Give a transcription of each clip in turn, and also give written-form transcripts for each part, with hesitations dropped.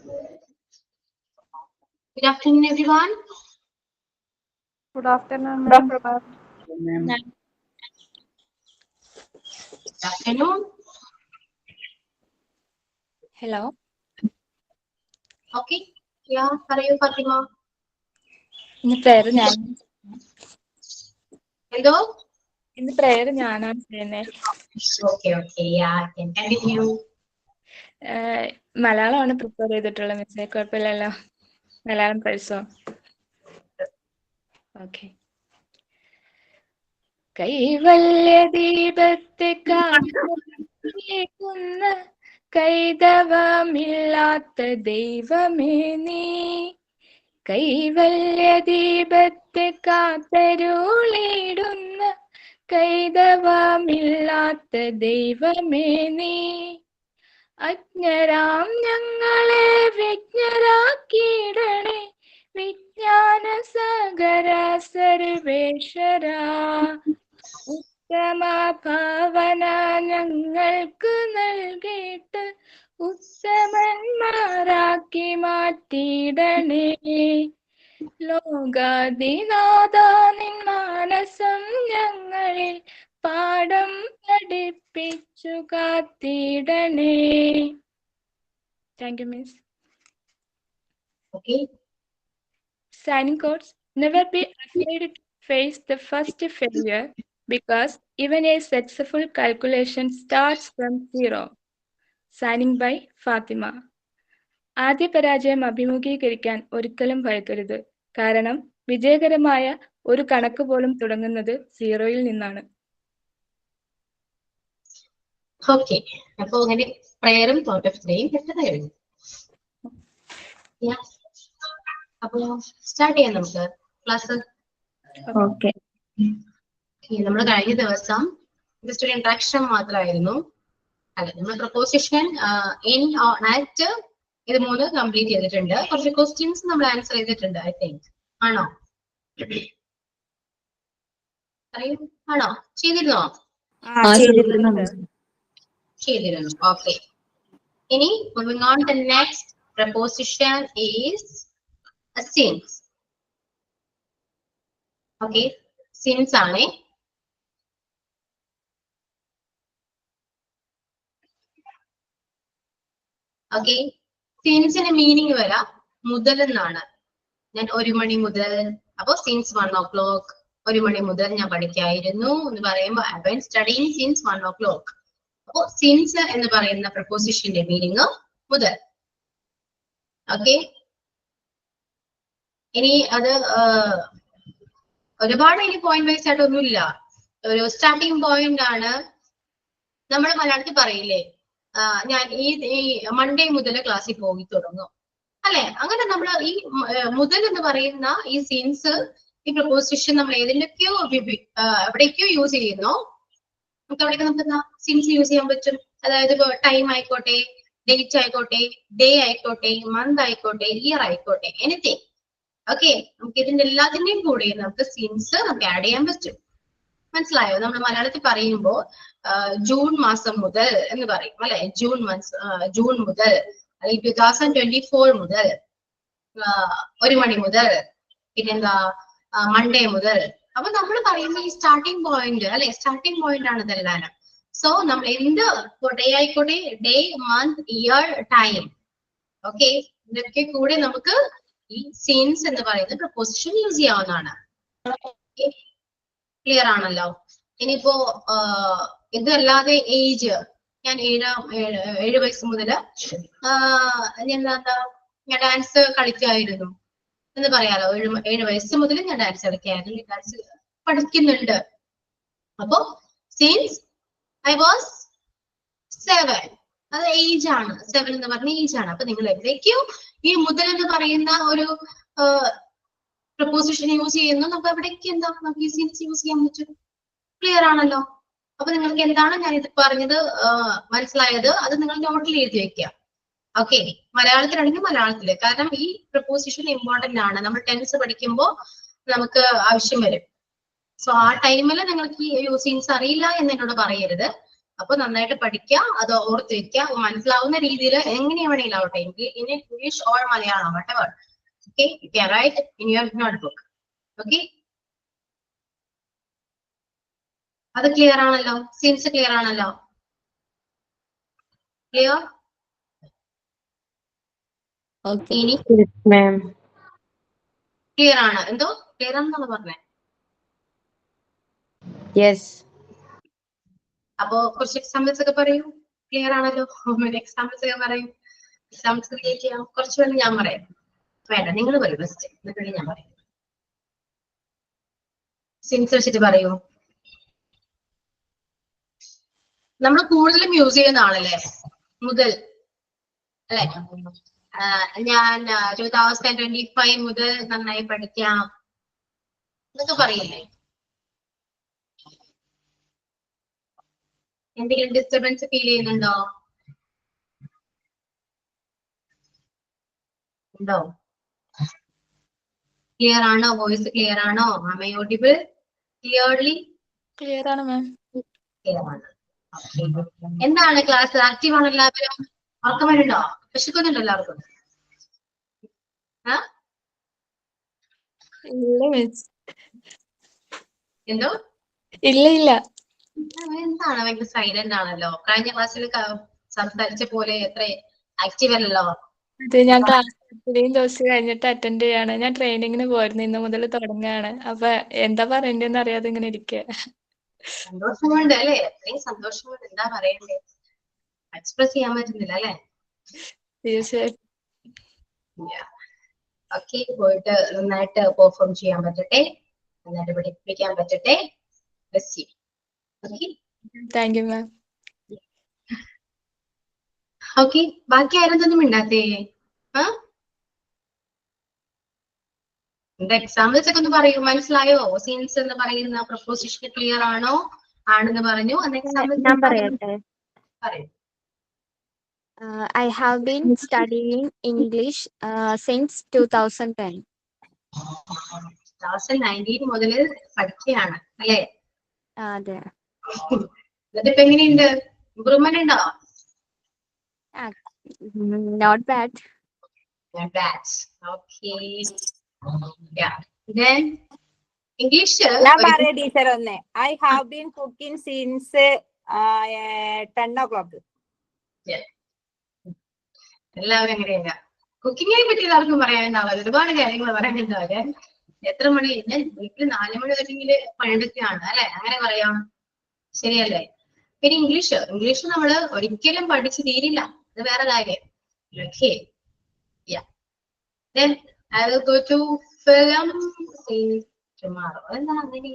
Good afternoon, everyone. Good afternoon, ma'am. Good afternoon. Hello. Okay. Yeah, how are you, Fatima? In the prayer, Okay, yeah, I can continue. Malayalam prepare ചെയ്തിട്ടുള്ള മിസ്സേ കുഴപ്പമില്ലല്ലോ മലയാളം പഠിച്ചോ okay കൈവല്യ ദീപത്തെ കാക്കുന്ന കൈതവമില്ലാത്ത ദൈവമേ നീ കൈവല്യ ദീപത്തെ കാത്തരുളിടുന്ന കൈതവമില്ലാത്ത ദൈവമേ നീ അജ്ഞരാം ഞങ്ങളെ വിജ്ഞരാക്കിയിടണേ വിജ്ഞാന സാഗര സർവേശ്വര ഉത്തമ ഭാവന ഞങ്ങൾക്ക് നൽകിയിട്ട് ഉത്തമന്മാരാക്കി മാറ്റിയിടണേ ലോകാധിനാഥ നിൻ മാനസം ഞങ്ങളിൽ പാഠം പഠിപ്പിച്ചു കാത്തിടണേ. Thank you, Miss. Okay. Signing codes. Never be afraid to face the first failure because even a successful calculation starts from zero. Signing by Fatima. ആദ്യ പരാജയം അഭിമുഖീകരിക്കാൻ ഒരിക്കലും ഭയക്കരുത്. കാരണം വിജയകരമായ ഒരു കണക്ക് പോലും തുടങ്ങുന്നത് സീറോയിൽ നിന്നാണ്. Okay. അപ്പോൾ അങ്ങനെ പ്രയറും തോട്ട് ഓഫ് ത്രീയും പെട്ടതായിരുന്നു. അപ്പോൾ സ്റ്റാർട്ട് ചെയ്യാം നമുക്ക് ക്ലാസ്. ഓക്കെ. നമ്മൾ കഴിഞ്ഞ ദിവസം ജസ്റ്റ് ഒരു ഇൻട്രാക്ഷൻ മാത്രമായിരുന്നു. അല്ല, നമ്മൾ പ്രൊപ്പോസിഷൻ ഇൻ ആക്ട് ഇത് 3 കംപ്ലീറ്റ് ചെയ്തിട്ടുണ്ട്. കുറച്ച് ക്വസ്റ്റ്യൻസ് നമ്മൾ ആൻസർ ചെയ്തിട്ടുണ്ട്. ഐ തിങ്ക് ആണോ ആണോ ചെയ്തിരുന്നോ? ചെയ്തിരുന്നു. ഓക്കെ. ഇനി moving on the next proposition is since. Okay, since ആണ്. ഓക്കെ, സിൻസിന്റെ മീനിങ് വരാം മുതൽ എന്നാണ്. ഞാൻ 1 മണി മുതൽ, അപ്പൊ സിൻസ് 1 o'clock, 1 മണി മുതൽ ഞാൻ പഠിക്കായിരുന്നു എന്ന് പറയുമ്പോൾ I been studying since 1 o'clock. അപ്പോ സിൻസ് എന്ന് പറയുന്ന പ്രൊപ്പോസിഷന്റെ മീനിങ് മുതൽ. ഓക്കെ, ഇനി അത് ഒരുപാട് ഇനി പോയിന്റ് വൈസ് ആയിട്ടൊന്നുമില്ല, ഒരു സ്റ്റാർട്ടിങ് പോയിന്റ് ആണ്. നമ്മൾ മലയാളത്തിൽ പറയില്ലേ, ഞാൻ ഈ മൺഡേ മുതൽ ക്ലാസ്സിൽ പോയി തുടങ്ങും അല്ലെ? അങ്ങനെ നമ്മൾ ഈ മുതൽ എന്ന് പറയുന്ന ഈ സിൻസ്, ഈ പ്രൊപ്പോസിഷൻ നമ്മൾ ഏതിലൊക്കെയോ എവിടേക്കോ യൂസ് ചെയ്യുന്നു. നമുക്ക് അവിടേക്ക് നമുക്ക് എന്താ സിൻസ് യൂസ് ചെയ്യാൻ പറ്റും. അതായത് ഇപ്പൊ ടൈം ആയിക്കോട്ടെ, ഡേറ്റ് ആയിക്കോട്ടെ, ഡേ ആയിക്കോട്ടെ, മന്ത് ആയിക്കോട്ടെ, ഇയർ ആയിക്കോട്ടെ, എനിത്തിങ്. ഓക്കെ, നമുക്ക് ഇതിന്റെ എല്ലാത്തിന്റെയും കൂടെ നമുക്ക് സിൻസ് നമുക്ക് ആഡ് ചെയ്യാൻ പറ്റും. മനസ്സിലായോ? നമ്മൾ മലയാളത്തിൽ പറയുമ്പോൾ ജൂൺ മാസം മുതൽ എന്ന് പറയും അല്ലെ? ജൂൺ മുതൽ, അല്ലെങ്കിൽ 2024 മുതൽ, 1 മണി മുതൽ, പിന്നെന്താ മൺഡേ മുതൽ. അപ്പൊ നമ്മൾ പറയുന്ന ഈ സ്റ്റാർട്ടിംഗ് പോയിന്റ് അല്ലെ, സ്റ്റാർട്ടിംഗ് പോയിന്റ് ആണ് ഇതെല്ലാം. സോ നമ്മൾ എന്ത് ഡേ ആയിക്കോട്ടെ, day, month, year, time, okay, ഇതൊക്കെ കൂടെ നമുക്ക് ഈ സിൻസ് എന്ന് പറയുന്ന പ്രൊപ്പോസിഷൻ യൂസ് ചെയ്യാവുന്നതാണ്. ക്ലിയർ ആണല്ലോ? ഇനിയിപ്പോ ഇതല്ലാതെ ഏജ്, ഞാൻ 7 വയസ്സ് മുതൽ ഞാൻ ഡാൻസ് കളിക്കായിരുന്നു എന്ന് പറയാലോ. 7 വയസ്സ് മുതൽ ഞാൻ ഡാൻസ് കളിക്കായിരുന്നു, ഡാൻസ് പഠിക്കുന്നുണ്ട്. അപ്പോ സിൻസ് ഐ വാസ് 7, അത് ഏജ് ആണ്. 7 എന്ന് പറഞ്ഞ ഏജ് ആണ്. അപ്പൊ നിങ്ങൾ എവിടേക്കോ ഈ മുതൽ എന്ന് പറയുന്ന ഒരു പ്രൊപ്പോസിഷൻ യൂസ് ചെയ്യുന്നു, നമുക്ക് എവിടേക്ക് എന്താ നമുക്ക് ഈ സിൻസ് യൂസ് ചെയ്യാൻ പറ്റും. ക്ലിയർ ആണല്ലോ? അപ്പൊ നിങ്ങൾക്ക് എന്താണ് ഞാൻ ഇത് പറഞ്ഞത് മനസ്സിലായത്, അത് നിങ്ങൾ നോട്ടിൽ എഴുതി വെക്കുക. ഓക്കെ, മലയാളത്തിലാണെങ്കിൽ മലയാളത്തില്, കാരണം ഈ പ്രൊപ്പോസിഷൻ ഇമ്പോർട്ടന്റ് ആണ്. നമ്മൾ ടെൻസ് പഠിക്കുമ്പോൾ നമുക്ക് ആവശ്യം വരും. സോ ആ ടൈമിൽ നിങ്ങൾക്ക് ഈ സിൻസ് അറിയില്ല എന്ന് എന്നോട് പറയരുത്. അപ്പൊ നന്നായിട്ട് പഠിക്കുക, അത് ഓർത്ത് വെക്കുക, മനസ്സിലാവുന്ന രീതിയിൽ എങ്ങനെ വേണമെങ്കിലും ആവട്ടെ, in English or Malayalam whatever. Okay, you can write in your notebook. Okay, അത് ക്ലിയർ ആണല്ലോ, സീൻസ് ക്ലിയർ ആണല്ലോ, ക്ലിയർ? ഇനി ക്ലിയർ ആണ്, എന്തോ ക്ലിയർ ആണെന്നാണ് പറഞ്ഞത്. യെസ്. അപ്പോ കുറച്ച് എക്സാമ്പിൾസ് ഒക്കെ പറയൂ. ക്ലിയർ ആണല്ലോ, എക്സാമ്പിൾസ് ഒക്കെ പറയൂ. എക്സാമ്പിൾസ് ക്രിയേറ്റ് ചെയ്യാം. കുറച്ച് വേണം ഞാൻ പറയാം, വേണ്ട നിങ്ങൾ പറയൂ ബെസ്റ്റ്, എന്നിട്ട് ഞാൻ പറയാം. സീൻസ് വെച്ചിട്ട് പറയൂ. നമ്മൾ കൂടുതലും യൂസ് ചെയ്യുന്ന ആളല്ലേ മുതൽ, അല്ലെ? ഞാൻ 2025 മുതൽ നന്നായി പഠിക്കാം എന്നൊക്കെ പറയില്ലേ? എന്തെങ്കിലും ഡിസ്റ്റർബൻസ് ഫീൽ ചെയ്യുന്നുണ്ടോ? ഉണ്ടോ? ക്ലിയർ ആണോ? വോയിസ് ക്ലിയർ ആണോ? Am I audible clearly? Clear ആണ് മാം. ക്ലിയർ ആണ്. എന്താണ് ക്ലാസ്? ആക്റ്റീവ് ആണ് എല്ലാവരും? ഉറക്കം വരുന്നുണ്ടോ? വിശക്കുന്നുണ്ടോ എല്ലാവർക്കും? ഇല്ല മിസ്. എന്തോ? ഇല്ല ഇല്ല. എന്താണ് ഭയങ്കര സൈലന്റ് ആണല്ലോ? കഴിഞ്ഞ ക്ലാസ്സിൽ സംസാരിച്ച പോലെ എത്ര ആക്റ്റീവ് അല്ലല്ലോ. അത് ഞാൻ ക്ലാസ് ഇത്രയും ദിവസം കഴിഞ്ഞിട്ട് അറ്റൻഡ് ചെയ്യാണ്. ഞാൻ ട്രെയിനിങ്ങിന് പോയിരുന്നു, ഇന്ന് മുതൽ തുടങ്ങുകയാണ്. അപ്പൊ എന്താ പറയണ്ടെന്ന് അറിയാതെ ഇങ്ങനെ ഇരിക്കുക. സന്തോഷമുണ്ട് അല്ലേ? അത്രയും സന്തോഷമുണ്ട്, എന്താ പറയണ്ടേ, എക്സ്പ്രസ് ചെയ്യാൻ പറ്റുന്നില്ല അല്ലേ? തീർച്ചയായിട്ടും. ഓക്കെ, പോയിട്ട് നന്നായിട്ട് പെർഫോം ചെയ്യാൻ പറ്റട്ടെ, നന്നായിട്ട് പഠിപ്പിക്കാൻ പറ്റട്ടെ. Thank you ma'am. ഓക്കെ, ബാക്കി ആരെന്തൊന്നും മിണ്ടാത്തേ? എന്താ എക്സാമ്പിൾസ് ഒക്കെ ഒന്ന് പറയൂ. മനസ്സിലായോ? സീൻസ് എന്ന് പറയുന്ന പ്രൊപ്പോസിഷൻ ക്ലിയർ ആണോ? ആണെന്ന് പറഞ്ഞു. ഞാൻ പറയട്ടെ. പറയൂ. I have been studying English since 2010. 2019 മുതൽ പഠിക്കുകയാണ് അല്ലേ? അതെ. എന്നിട്ട് ഇപ്പൊ എങ്ങനെയുണ്ട്? ഇമ്പ്രൂവ്മെന്റ് ഉണ്ടോ? Not bad. Not bad. Okay. Yeah. Then English. ഞാൻ പറയാം ടീച്ചർ ഒന്ന്. I have been cooking since 10 o'clock. എല്ലാവരും എങ്ങനെയല്ല, കുക്കിങ്ങിനെ പറ്റി എല്ലാവർക്കും പറയാനുണ്ടാവില്ല, ഒരുപാട് കാര്യങ്ങൾ പറയാനുണ്ടാവില്ല. എത്ര മണി? ഞാൻ വീട്ടിൽ 4 മണി വരെയെങ്കിൽ പണിയെടുക്കുകയാണ് അല്ലെ? അങ്ങനെ പറയാം, ശരിയല്ലേ? പിന്നെ ഇംഗ്ലീഷ് നമ്മള് ഒരിക്കലും പഠിച്ചു തീരില്ല, അത് വേറെ കാര്യം. Okay. Yeah. Then I will go to film tomorrow. എന്താണ് അങ്ങനെ?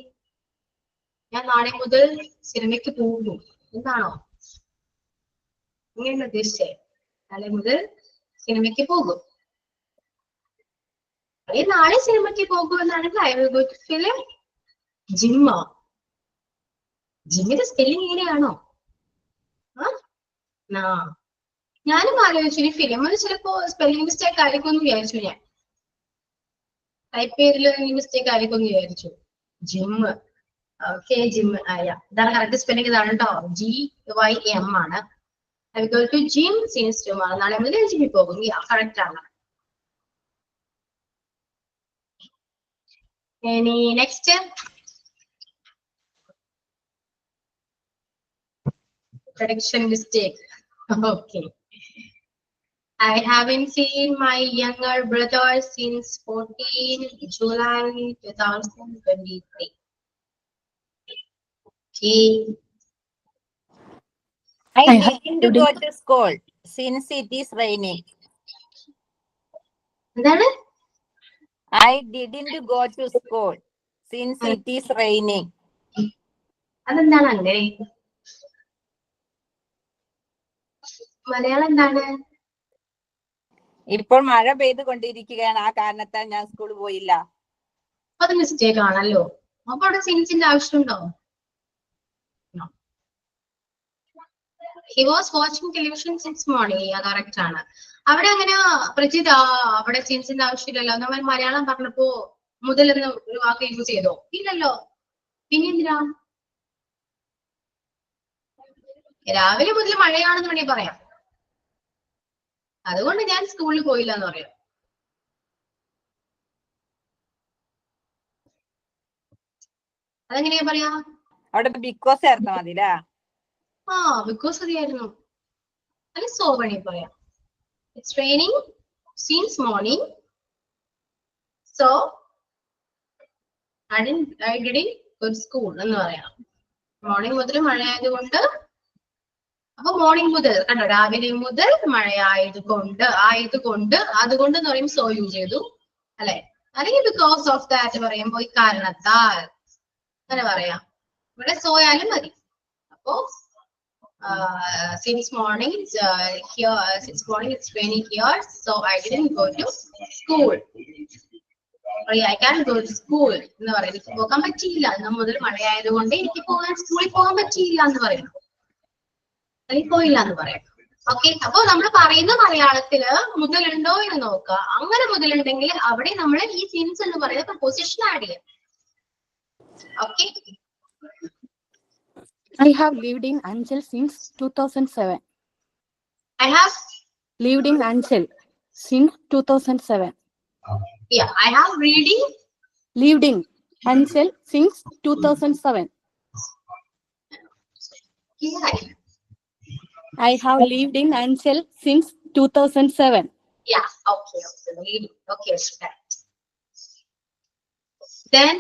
ഞാൻ നാളെ മുതൽ സിനിമയ്ക്ക് പോകുന്നു എന്താണോ ഇങ്ങനെ ഉദ്ദേശിച്ചേ? നാളെ മുതൽ സിനിമയ്ക്ക് പോകും. നാളെ സിനിമയ്ക്ക് പോകും എന്നാണെങ്കിൽ I will go to film gym. ജിമ്മിന്റെ സ്പെല്ലിംഗ് ഇങ്ങനെയാണോ? ഞാനും ആലോചിച്ചു ഇനി ഫിലിമിൽ ചിലപ്പോ സ്പെല്ലിംഗ് മിസ്റ്റേക്ക് ആയിരിക്കും എന്ന് വിചാരിച്ചു. ഞാൻ ടൈപ്പ് ചെയ്തിൽ മിസ്റ്റേക്ക് ആയിരിക്കും എന്ന് വിചാരിച്ചു. ജിം. Okay, gym. ഇതാണ് കറക്റ്റ് സ്പെല്ലിംഗ്, ഇതാണ് കേട്ടോ. GYM ആണ്. I will go to gym since tomorrow. നാളെ മുതൽ ജിമ്മിൽ പോകും. കറക്റ്റ് ആണ്. ഇനി next prediction mistake. Okay. I haven't seen my younger brother since 14 July 2023. Okay. I didn't go to school since it is raining. എന്താണ്? I didn't go to school since it is raining. അതെന്താണ് അങ്ങനെ? മലയാളം എന്താണ്? ഇപ്പോൾ മഴ പെയ്തുകൊണ്ടിരിക്കുകയാണ്, ആ കാരണത്താൽ ഞാൻ സ്കൂളിൽ പോയില്ല. അത് മിസ്റ്റേക്ക് ആണല്ലോ. അപ്പൊ അവിടെ സിൻസിന്റെ ആവശ്യമുണ്ടോ? He was watching television since morning. Correct ആണ്. അവിടെ അങ്ങനെ പ്രജിത അവിടെ സിൻസിന്റെ ആവശ്യമില്ലല്ലോ. നമ്മൾ മലയാളം പറഞ്ഞപ്പോ മുതലെന്ന് ഒരു വാക്ക് യൂസ് ചെയ്തോ? ഇല്ലല്ലോ. പിന്നെ എന്തിനാ? രാവിലെ മുതൽ മഴയാണെന്ന് വേണമെങ്കിൽ പറയാം. അതുകൊണ്ട് ഞാൻ സ്കൂളിൽ പോയില്ല എന്ന് പറയാം. അതെങ്ങനെയാ പറയാ? അവിടെ ബിക്കോസ് ചേർത്താ മതി അല്ലേ? ബിക്കോസ് മതിയായിരുന്നു. അല്ലെ സോ വേണമെങ്കിൽ പറയാം. It's raining since morning, so I didn't go to school എന്ന് പറയാം. മോർണിംഗ് മുതൽ മഴയായതുകൊണ്ട്, അപ്പൊ മോർണിംഗ് മുതൽ കണ്ടോ, രാവിലെ മുതൽ മഴയായതുകൊണ്ട്, അതുകൊണ്ട് എന്ന് പറയും സോ യൂസ് ചെയ്തു അല്ലെ. അല്ലെങ്കിൽ ബിക്കോസ് ഓഫ് ദാറ്റ് പറയുമ്പോ ഇക്കാരണത്താൽ അങ്ങനെ പറയാം. ഇവിടെ സോ ആയാലും മതി. അപ്പോ since morning it's raining here, so I didn't go to school. I can't go to school എന്ന് പറയും. എനിക്ക് പോകാൻ പറ്റിയില്ല, ഇന്ന് മുതൽ മഴയായതുകൊണ്ട് എനിക്ക് സ്കൂളിൽ പോകാൻ പറ്റിയില്ല എന്ന് പറയണം, അല്ലെങ്കിൽ പോയില്ല എന്ന് പറയാം. ഓക്കെ, അപ്പൊ നമ്മൾ പറയുന്ന മലയാളത്തില് മുതലുണ്ടോ എന്ന് നോക്കുക. അങ്ങനെ മുതലുണ്ടെങ്കിൽ അവിടെ നമ്മൾ ഈ സിൻസ് എന്ന് പറയുന്ന പ്രൊപോസിഷൻ ആഡ് ചെയ്യാം. Okay, I have lived in Anchal since 2007. I have Lived in Anchal since 2007. yeah, I have reading. Lived in Anchal since 2007. Yeah, I have lived in Anchal since 2007. yeah, okay, reading. Okay, right. Then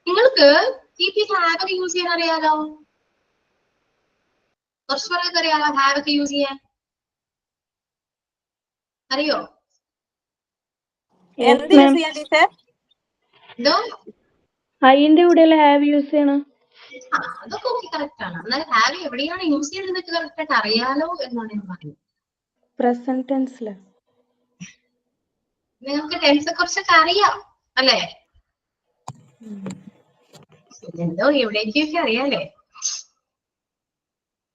നിങ്ങൾക്ക് have ഒക്കെ use ചെയ്യാൻ അറിയാലോ? കുറച്ച് പേർക്ക് അറിയാലോ have ഒക്കെ use ചെയ്യാൻ? അറിയോ? എന്ത് യൂസ് ചെയ്യാൻ ടീച്ചർ? എന്തോ അതിന്റെ കൂടെ ഹാവ് യൂസ് ചെയ്യണം. അതൊക്കെ ഓക്കെ, കറക്റ്റ് ആണ്. എന്നാൽ ഹാവ് എവിടെയാണ് യൂസ് ചെയ്യുന്നത് കറക്റ്റ് ആയിട്ട് അറിയാലോ എന്നാണ് ഞാൻ പറയുന്നത്. പ്രസന്റ് ടെൻസില് നിങ്ങൾക്ക് ടെൻസ് കുറച്ചൊക്കെ അറിയാം അല്ലേ? എന്തോ എവിടേക്കൊക്കെ അറിയാലേ.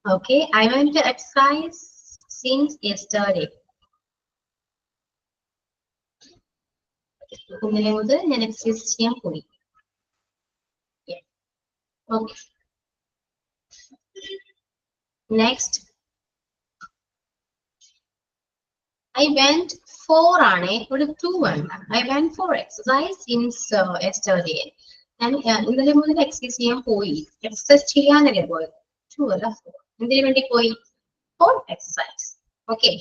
Okay, I went to exercise since yesterday. ഇന്നലെ മുതൽ ഞാൻ എക്സസൈസ് ചെയ്യാൻ പോയി. Okay, next I went for ആണ്, ഇവിടെ 2 ആണ്. I went for exercise since yesterday. ഞാൻ ഇന്നലെ മുതൽ എക്സസൈസ് ചെയ്യാൻ പോയി. എക്സസൈസ് ചെയ്യാനല്ലേ പോയത്? 2 അല്ല 4. എന്തിനു വേണ്ടി പോയി? Four exercise. ഓക്കെ,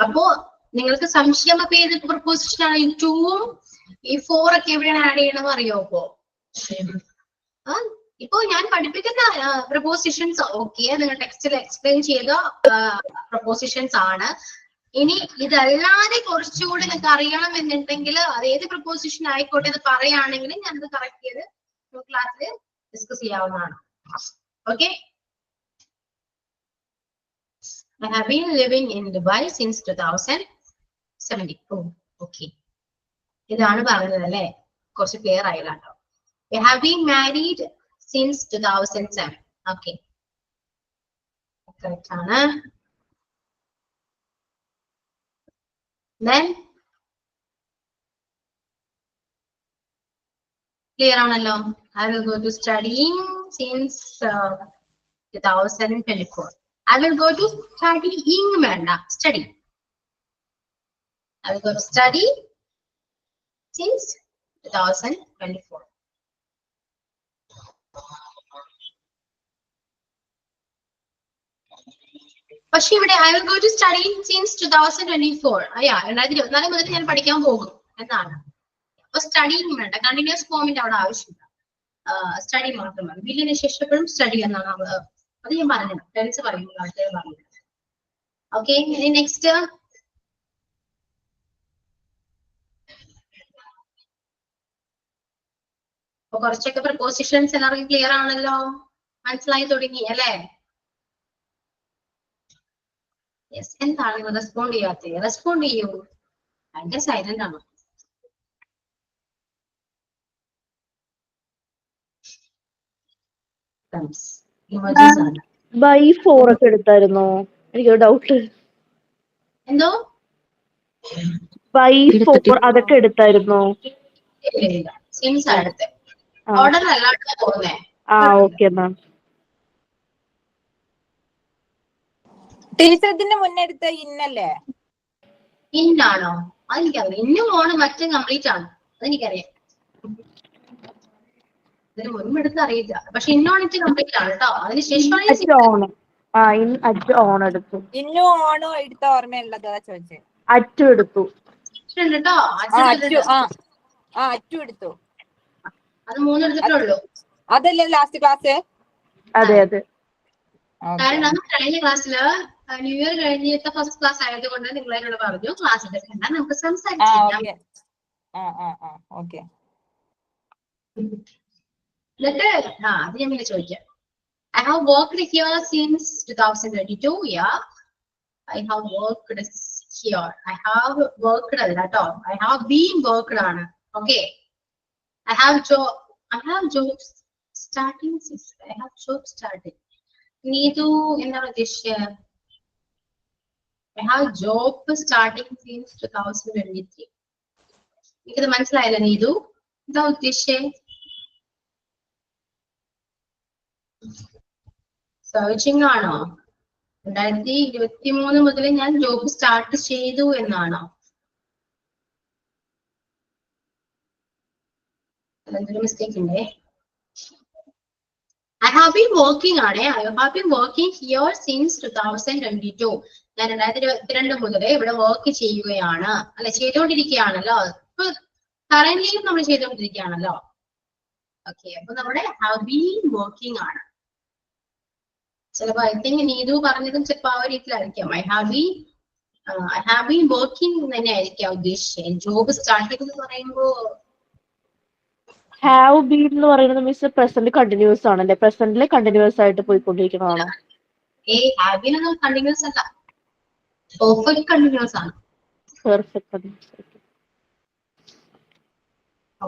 അപ്പോ നിങ്ങൾക്ക് സംശയം അപ്പൊ ഏത് പ്രൊപ്പോസിഷൻ ആണ്? ഈ 2ഉം ഈ 4 ഒക്കെ എവിടെയാണ് ആഡ് ചെയ്യണമെന്ന് അറിയോ? ഇപ്പോ ഞാൻ പഠിപ്പിക്കുന്ന പ്രൊപ്പോസിഷൻസ് ഓക്കെ, നിങ്ങൾ ടെക്സ്റ്റിൽ എക്സ്പ്ലെയിൻ ചെയ്ത പ്രൊപ്പോസിഷൻസ് ആണ്. ഇനി ഇതല്ലാതെ കുറച്ചുകൂടി നിങ്ങൾക്ക് അറിയണം എന്നുണ്ടെങ്കിൽ അത് ഏത് പ്രൊപ്പോസിഷൻ ആയിക്കോട്ടെ അത് പറയുകയാണെങ്കിൽ ഞാനത് കറക്റ്റ് ചെയ്ത് ക്ലാസ്സിൽ ഡിസ്കസ് ചെയ്യാവുന്നതാണ്. Okay, I have been living in Dubai since 2017. Okay, ഇതാണ് പറഞ്ഞത് അല്ലേ? കുറച്ച് ക്ലിയർ ആയില്ല കേട്ടോ. We have been married since 2007. Okay, correct ആണ്. Then clear ആണല്ലോ. I will go to studying since 2024. I will go to studying വേണ്ട, study. I will go to study since 2024. പക്ഷെ ഇവിടെ I will go to study since 2024. 2024 മുതൽ ഞാൻ പഠിക്കാൻ പോകും എന്നാണ്. അപ്പൊ സ്റ്റഡിങ് വേണ്ട, കണ്ടിന്യൂസ് ഫോമിന്റെ അവിടെ ആവശ്യമില്ല. സ്റ്റഡി മാത്രം മതി. ബില്ലിന് ശേഷം എപ്പോഴും സ്റ്റഡി എന്നാണ് അത് ഞാൻ പറഞ്ഞത്. ടെൻസ് പറയുമ്പോൾ ആൾക്കാർ പറഞ്ഞത്. ഓക്കെ, ഇനി നെക്സ്റ്റ് അപ്പൊ കുറച്ചൊക്കെ പ്രപ്പോസിഷൻസ് എല്ലാവർക്കും ക്ലിയർ ആണല്ലോ, മനസ്സിലായി തുടങ്ങി അല്ലേ? യെസ്, എന്താണ് റെസ്പോണ്ട് ചെയ്യാത്തത്? റെസ്പോണ്ട് ചെയ്യൂ. ഭയങ്കര സൈലന്റ് ആണ്. ബൈ 4 ഒക്കെ എടുത്തായിരുന്നോ? എനിക്കൊരു ഡൗട്ട്. എന്തോ ബൈ 4 അതൊക്കെ എടുത്തായിരുന്നോ? സിൻസ് അടുത്ത് ഓർഡർ അല്ലാണ്ട് പോകുന്നേ. Okay ma'am. ടീച്ചർ ഇതിന്റെ മുന്നേ എടുത്ത ഇന്നല്ലേ? ഇന്നാണോ? അതെനിക്കറിയാം. ഇന്നും ഓണ് മറ്റും കംപ്ലീറ്റ് ആണ്, അതെനിക്കറിയാം. ഇതിന് മുൻപെടുത്ത് അറിയില്ല, പക്ഷെ ഇന്നോണിറ്റ് കംപ്ലീറ്റ് ആണ് കേട്ടോ. അതിനുശേഷമാണ് അറ്റ് ഓൺ എടുത്തു. ഇന്നും ഓണോ എടുത്ത ഓർമ്മയുള്ളത് ചോദിച്ചേ. അറ്റു എടുത്തു കേട്ടോ. അറ്റു എടുത്തു. അത് 3 എടുത്തിട്ടുള്ളൂ. അതല്ലേ ലാസ്റ്റ് ക്ലാസ്? അതെ അതെ. കാരണം കഴിഞ്ഞ ക്ലാസ്സില് ന്യൂ ഇയർ കഴിഞ്ഞിട്ട് ഫസ്റ്റ് ക്ലാസ് ആയതുകൊണ്ട് നിങ്ങളോട് പറഞ്ഞു ക്ലാസ് എടുക്കണ്ട, നമുക്ക് സംസാരിക്കാം. എന്നിട്ട് അത് ഞാൻ പിന്നെ ചോദിക്കാം. I have worked here since 2022. Yeah, I have worked here. I have worked അല്ല കേട്ടോ, I have been worked ആണ്. Okay, I have jobs starting since I have job started. Neethu എന്താണ് ഉദ്ദേശിച്ചത്? I have job starting since 2023. എനിക്കത് മനസ്സിലായില്ല നീതു, എന്താ ഉദ്ദേശിച്ചത്? Searching ആണോ? 2023 മുതൽ ഞാൻ ജോബ് സ്റ്റാർട്ട് ചെയ്തു എന്നാണോ? അതെന്തൊരു മിസ്റ്റേക്ക് ഉണ്ടേ. I have been working ആണ്. I have been working here since 2022. ഞാൻ 2022 മുതൽ ഇവിടെ വർക്ക് ചെയ്യുകയാണ്, അല്ല ചെയ്തുകൊണ്ടിരിക്കുകയാണല്ലോ. ഇപ്പൊ കറന്റ്ലിയും നമ്മൾ ചെയ്തുകൊണ്ടിരിക്കുകയാണല്ലോ. ഓക്കെ, അപ്പൊ നമ്മുടെ have been working ആണ്. ചിലപ്പോ ഐ തിങ്ക് നീതു പറഞ്ഞതും ചിലപ്പോ ആ രീതിയിലായിരിക്കാം. ഐ ഹാവ് ബീൻ വർക്കിംഗ് തന്നെ ആയിരിക്കാം ഉദ്ദേശിച്ചത്. ജോബ് സ്റ്റാർട്ട് ചെയ്തെന്ന് പറയുമ്പോ ഹാവ് ബീൻ എന്ന് പറയുന്നത് മീൻസ് പ്രസന്റ് കണ്ടിന്യൂസ് ആണല്ലേ? പ്രസന്റിലെ കണ്ടിന്യൂസ് ആയിട്ട് പോയിക്കൊണ്ടിരിക്കുന്നതാണോ? ഹാവ് ബീൻ ഒന്നും കണ്ടിന്യൂസ് അല്ല, പെർഫെക്റ്റ് കണ്ടിന്യൂസ് ആണ്.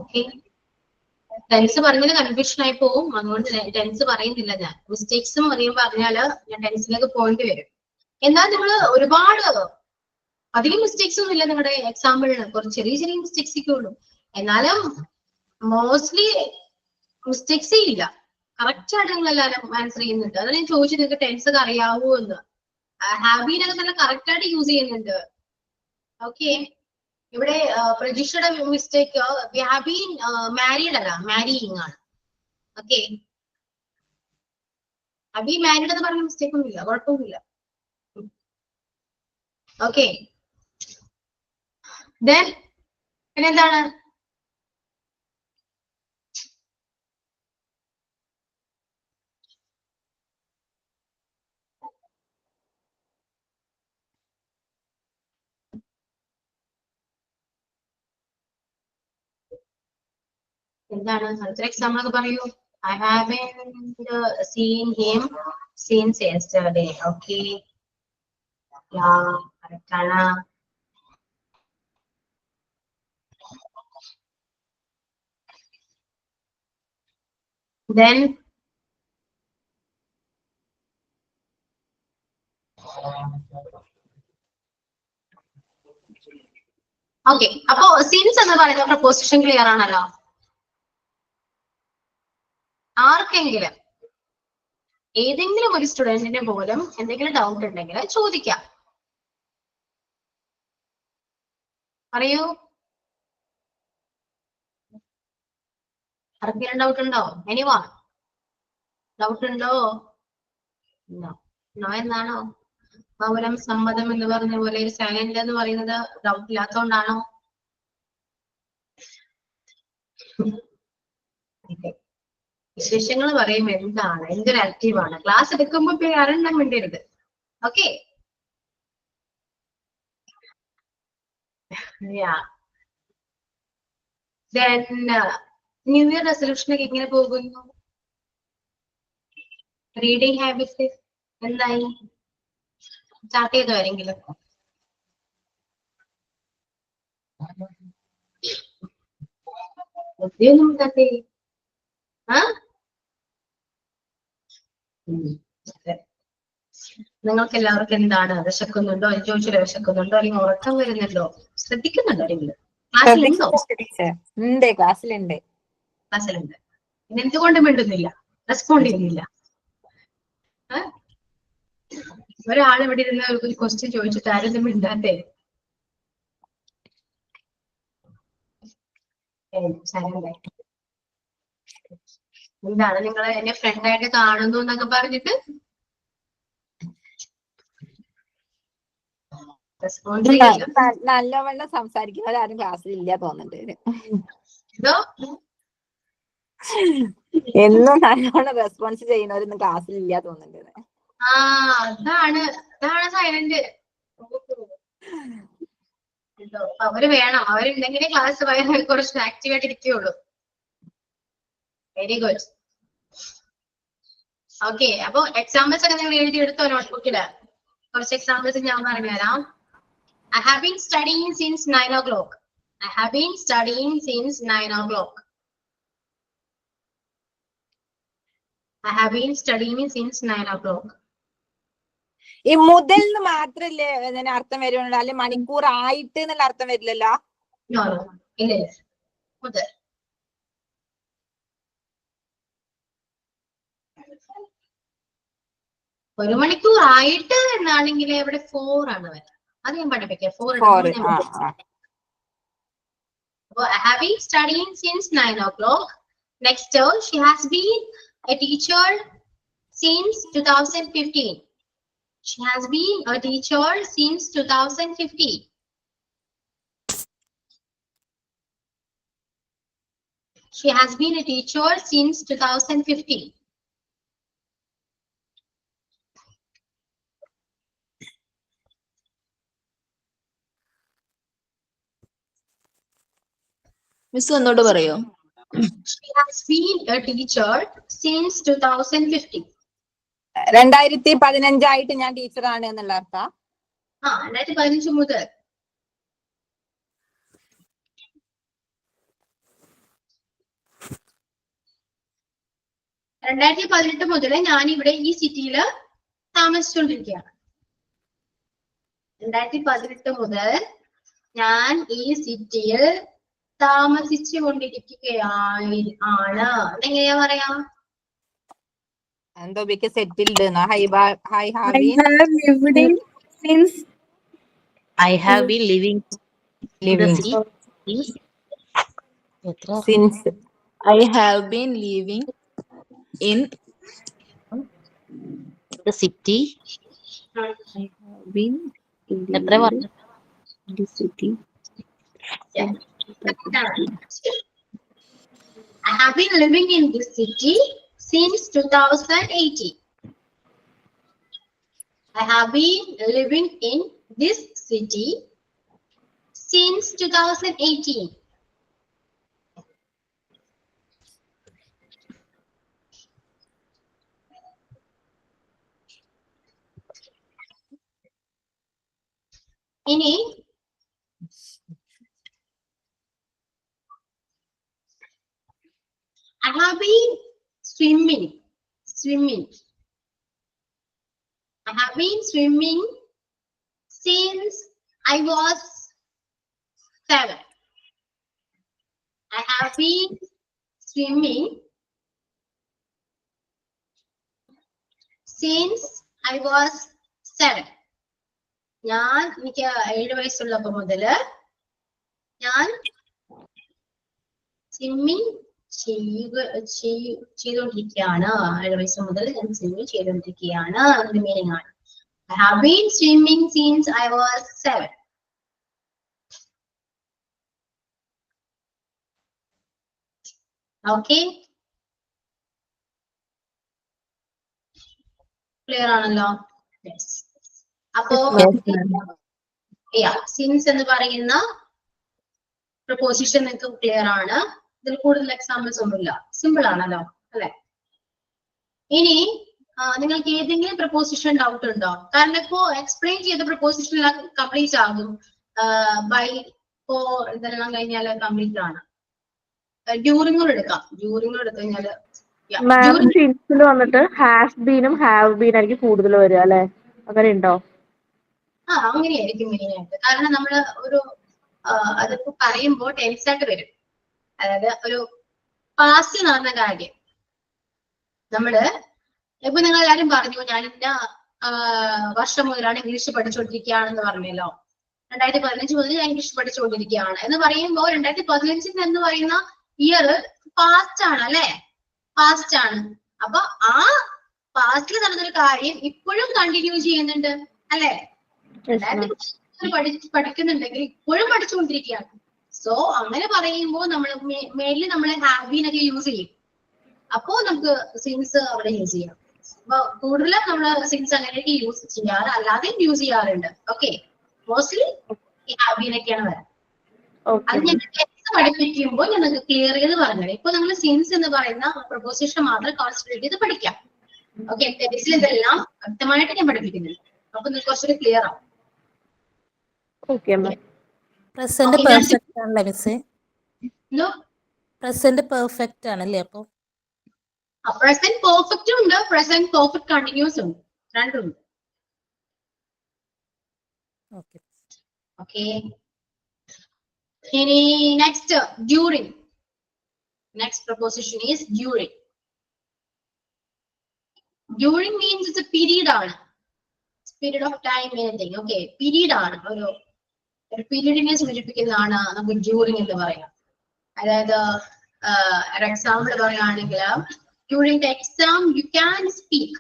ഓക്കെ, ടെൻസ് പറഞ്ഞാൽ കൺഫ്യൂഷൻ ആയി പോകും, അതുകൊണ്ട് ടെൻസ് പറയുന്നില്ല. ഞാൻ മിസ്റ്റേക്സും പറഞ്ഞാല് ഞാൻ ടെൻസിലേക്ക് പോയിന്റ് വരും. എന്നാൽ നിങ്ങൾ ഒരുപാട് അധികം മിസ്റ്റേക്സ് ഒന്നും ഇല്ല നിങ്ങളുടെ എക്സാമ്പിളിന്, കുറച്ച് ചെറിയ ചെറിയ മിസ്റ്റേക്സ് ഒക്കെ ഉള്ളൂ. എന്നാലും മോസ്റ്റ്ലി മിസ്റ്റേക്സേ ഇല്ല, കറക്റ്റ് ആയിട്ട് നിങ്ങൾ എല്ലാവരും ആൻസർ ചെയ്യുന്നുണ്ട്. അതാണ് ഞാൻ ചോദിച്ചത്, നിങ്ങൾക്ക് ടെൻസ് ഒക്കെ അറിയാവോ എന്ന്. ഹാബിനൊക്കെ നല്ല കറക്റ്റ് ആയിട്ട് യൂസ് ചെയ്യുന്നുണ്ട്. ഓക്കെ, ഇവിടെ പ്രജിഷയുടെ mistake we have been married അല്ല, മാരിയിങ് ആണ്. ഓക്കെ, അബി മാരീഡ് എന്ന് പറഞ്ഞ മിസ്റ്റേക്ക് ഒന്നും ഇല്ല, കുഴപ്പമൊന്നുമില്ല. ഓക്കെ, ദെൻ പിന്നെന്താണ്? എന്താണ് അടുത്ത എക്സാമ്പിൾ ഒക്കെ പറയൂ. I haven't seen him since yesterday. Okay, yeah, correct ആണ്. Then ഓക്കെ, അപ്പോ സിൻസ് എന്ന് പറയുന്ന പ്രപ്പോസിഷൻ ക്ലിയർ ആണല്ലോ. ആർക്കെങ്കിലും ഏതെങ്കിലും ഒരു സ്റ്റുഡന്റിന് പോലും എന്തെങ്കിലും ഡൗട്ട് ഉണ്ടെങ്കിൽ ചോദിക്കാം. പറയൂ, ആർക്കെങ്കിലും ഡൗട്ട് ഉണ്ടോ? എനിവാ ഡൗട്ട് ഉണ്ടോ? നോ എന്നാണോ? മൗനം സമ്മതം എന്ന് പറഞ്ഞ പോലെ ഒരു സൈലന്റ് എന്ന് പറയുന്നത് ഡൗട്ട് ഇല്ലാത്തതുകൊണ്ടാണോ? വിശേഷങ്ങൾ പറയുമ്പോൾ എന്താണ്, എന്തൊരു ആക്റ്റീവാണ്. ക്ലാസ് എടുക്കുമ്പോ അരണ്ണം വേണ്ടരുത്. ഓക്കെ, ന്യൂ ഇയർ റെസൊല്യൂഷനൊക്കെ എങ്ങനെ പോകുന്നു? റീഡിങ് ഹാബിറ്റ് എന്തായി? സ്റ്റാർട്ട് ചെയ്തോ ആരെങ്കിലും? ഒന്നും ഇല്ലാത്തേ. നിങ്ങൾക്ക് എല്ലാവർക്കും എന്താണ്, വിശക്കുന്നുണ്ടോ? ചോദിച്ചില്ല വിശക്കുന്നുണ്ടോ, അല്ലെങ്കിൽ ഉറക്കം വരുന്നുണ്ടോ? ശ്രദ്ധിക്കുന്നുണ്ടോ ആരെങ്കിലും? ക്ലാസ്സിലുണ്ടോ? ക്ലാസ്സിലുണ്ട്. ക്ലാസ്സിലുണ്ട്. പിന്നെ എന്തുകൊണ്ട് മിണ്ടുന്നില്ല? റെസ്പോണ്ട് ചെയ്യുന്നില്ല. ഒരാൾ ഇവിടെ ഇരുന്ന് ഒരു ക്വസ്റ്റ്യൻ ചോദിച്ചിട്ട് ആരും മിണ്ടാത്തേ. എന്താണ് നിങ്ങൾ എന്നെ ഫ്രണ്ടായിട്ട് കാണുന്നു എന്നൊക്കെ പറഞ്ഞിട്ട് റെസ്പോണ്ട് ചെയ്യില്ല. നല്ലവണ്ണം സംസാരിക്കുന്നവരാരും ക്ലാസ്സിൽ ഇല്ല തോന്നുന്നുണ്ട്. ഇതോ എന്നും നല്ലോണം റെസ്പോൺസ് ചെയ്യുന്നവരൊന്നും ക്ലാസ്സിൽ ഇല്ല തോന്നുന്നുണ്ട്. അതാണ് സൈലന്റ്. അവര് വേണം, അവരുണ്ടെങ്കിലേ ക്ലാസ് കുറച്ച് ആക്റ്റീവ് ആയിട്ട് ഇരിക്കുകയുള്ളൂ. Very good. ഓക്കെ, അപ്പൊ എക്സാമ്പിൾസ് ഒക്കെ നിങ്ങൾ എഴുതിയെടുത്തോ നോട്ട്ബുക്കില്? കുറച്ച് എക്സാമ്പിൾസ് ഞാൻ പറഞ്ഞുതരാം. I have been studying since 9 o'clock. I have been studying since 9 o'clock. I have been studying since 9 o'clock. ഈ മുതൽ മാത്രല്ലേ ഇതിന് അർത്ഥം വരുള്ളൂ, അല്ലെ മണിക്കൂർ ആയിട്ട് എന്നുള്ള അർത്ഥം വരില്ലല്ലോ? ഇല്ല, മുതൽ. ഒരു മണിക്കൂർ ആയിട്ട് എന്നാണെങ്കിൽ ഇവിടെ 4 ആണ് വരാം. അത് ഞാൻ പഠിപ്പിക്കാം. 4 I have been studying since 9 o'clock. Next, she has been a teacher since 2015. She has been a teacher since 2015. She has been a teacher since 2015. Miss ഒന്നോട് പറയോ? She has been a teacher since 2015. 2015 ഞാൻ ടീച്ചറാണ് എന്നുള്ള അർത്ഥം. 2015 മുതൽ. മുതൽ ഞാൻ ഇവിടെ ഈ സിറ്റിയിൽ താമസിച്ചുകൊണ്ടിരിക്കുകയാണ്. 2018 മുതൽ ഞാൻ ഈ സിറ്റിയിൽ താമസിച്ചു കൊണ്ടിരിക്കുകയാണ്. എങ്ങനെയാ പറയാ? എന്തോ settled. I have been living since. I have been living in the city. I have been living in the city. Yeah. I have been living in this city since 2018. I have been living in this city since 2018. ഇനി I have been swimming. I have been swimming since I was 7. I have been swimming since I was 7. എനിക്ക് 7 വയസ്സുള്ളപ്പോ മുതല് ഞാൻ swimming ചെയ്തുകൊണ്ടിരിക്കുകയാണ്. 7 വയസ്സ് മുതൽ ഞാൻ swimming ചെയ്തുകൊണ്ടിരിക്കുകയാണ്. അതിന്റെ മീനിങ് ആണ് I have been swimming since I was 7. Okay, clear ആണല്ലോ? Yes. അപ്പോ സിൻസ് എന്ന് പറയുന്ന പ്രൊപ്പോസിഷൻ നിങ്ങൾക്ക് ക്ലിയർ ആണ്. ഇതിൽ കൂടുതൽ എക്സാമ്പിൾസ് ഒന്നുമില്ല. സിമ്പിൾ ആണല്ലോ അല്ലെ? ഇനി നിങ്ങൾക്ക് ഏതെങ്കിലും പ്രൊപ്പോസിഷൻ ഡൗട്ട് ഉണ്ടോ? കാരണം ഇപ്പോ എക്സ്പ്ലെയിൻ ചെയ്ത പ്രൊപ്പോസിഷൻ കംപ്ലീറ്റ് ആകും. ബൈ ഇപ്പോ ഇതെല്ലാം കഴിഞ്ഞാൽ കംപ്ലീറ്റ് ആണ്. ഡ്യൂറിംഗ് എടുക്കാം. ഡ്യൂറിംഗ് എടുത്തു കഴിഞ്ഞാല് സിൻസിൽ വന്നിട്ട് ഹാസ് ബീനും ഹാവ് ബീൻ ആയിരിക്കും കൂടുതൽ വരിക അല്ലെ? അങ്ങനെ ഉണ്ടോ? അങ്ങനെയായിരിക്കും മെയിനായിട്ട്. കാരണം നമ്മള് ഒരു അതിപ്പോ പറയുമ്പോൾ ടെൻസ് ആയിട്ട് വരും. അതായത് ഒരു പാസ്റ്റ് നടന്ന കാര്യം നമ്മള് ഇപ്പൊ നിങ്ങൾ എല്ലാരും പറഞ്ഞു ഞാൻ ഇന്ന വർഷം മുതലാണ് ഇംഗ്ലീഷ് പഠിച്ചുകൊണ്ടിരിക്കുകയാണെന്ന് പറഞ്ഞല്ലോ. 2015 മുതൽ ഞാൻ ഇംഗ്ലീഷ് പഠിച്ചുകൊണ്ടിരിക്കുകയാണ് എന്ന് പറയുമ്പോൾ 2015 എന്ന് പറയുന്ന ഇയർ പാസ്റ്റ് ആണ് അല്ലെ, പാസ്റ്റ് ആണ്. അപ്പൊ ആ പാസ്റ്റിൽ നടന്നൊരു കാര്യം ഇപ്പോഴും കണ്ടിന്യൂ ചെയ്യുന്നുണ്ട് അല്ലെ. പഠിക്കുന്നുണ്ടെങ്കിൽ ഇപ്പോഴും പഠിച്ചുകൊണ്ടിരിക്കുകയാണ്. സോ അങ്ങനെ പറയുമ്പോൾ നമ്മൾ മെയിൻലി നമ്മൾ ഹാവ് ബീൻ ഒക്കെ യൂസ് ചെയ്യും. അപ്പോ നമുക്ക് സിൻസ് അവിടെ യൂസ് ചെയ്യാം. അപ്പൊ കൂടുതലും നമ്മൾ സിൻസ് അങ്ങനെയൊക്കെ യൂസ് ചെയ്യാറ്, അല്ലാതെയും യൂസ് ചെയ്യാറുണ്ട്. ഓക്കെ, മോസ്റ്റ്ലി ഈ ഹാവ് ബീൻ ഒക്കെയാണ് വരാം. അത് ഞാൻ പഠിപ്പിക്കുമ്പോൾ ഞങ്ങൾക്ക് ക്ലിയർ ചെയ്ത് പറഞ്ഞത്. ഇപ്പൊ നമ്മൾ സിൻസ് എന്ന് പറയുന്ന പ്രൊപ്പോസിഷൻ മാത്രം കോൺസെൻട്രേറ്റ് ചെയ്ത് പഠിക്കാം. ഓക്കെ, ടെക്സ്റ്റിൽ ഇതെല്ലാം വ്യക്തമായിട്ട് ഞാൻ പഠിപ്പിക്കുന്നുണ്ട്. അപ്പൊ നിങ്ങൾക്ക് കുറച്ചുകൂടി ക്ലിയർ ആവും. പ്രസന്റ് പെർഫെക്റ്റ് ആണല്ലേ മിസ്സേ? പ്രസന്റ് പെർഫെക്റ്റ് ആണല്ലേ? അപ്പൊ പ്രസന്റ് പെർഫെക്റ്റും ഉണ്ട്, പ്രസന്റ് പെർഫെക്റ്റ് കണ്ടിന്യൂസ് ഉണ്ട്, രണ്ടും ഉണ്ട്. ഓക്കെ, ഇനി next during. Next proposition is during. During means it's a period ആണ്, period of time anything. Okay, period ആണ്, ഒരു പീരീഡിനെ സൂചിപ്പിക്കുന്നതാണ് നമുക്ക് ഡ്യൂറിങ് എന്ന് പറയാം. അതായത് ഒരു എക്സാമ്പിൾ പറയുകയാണെങ്കിൽ during the exam you can speak.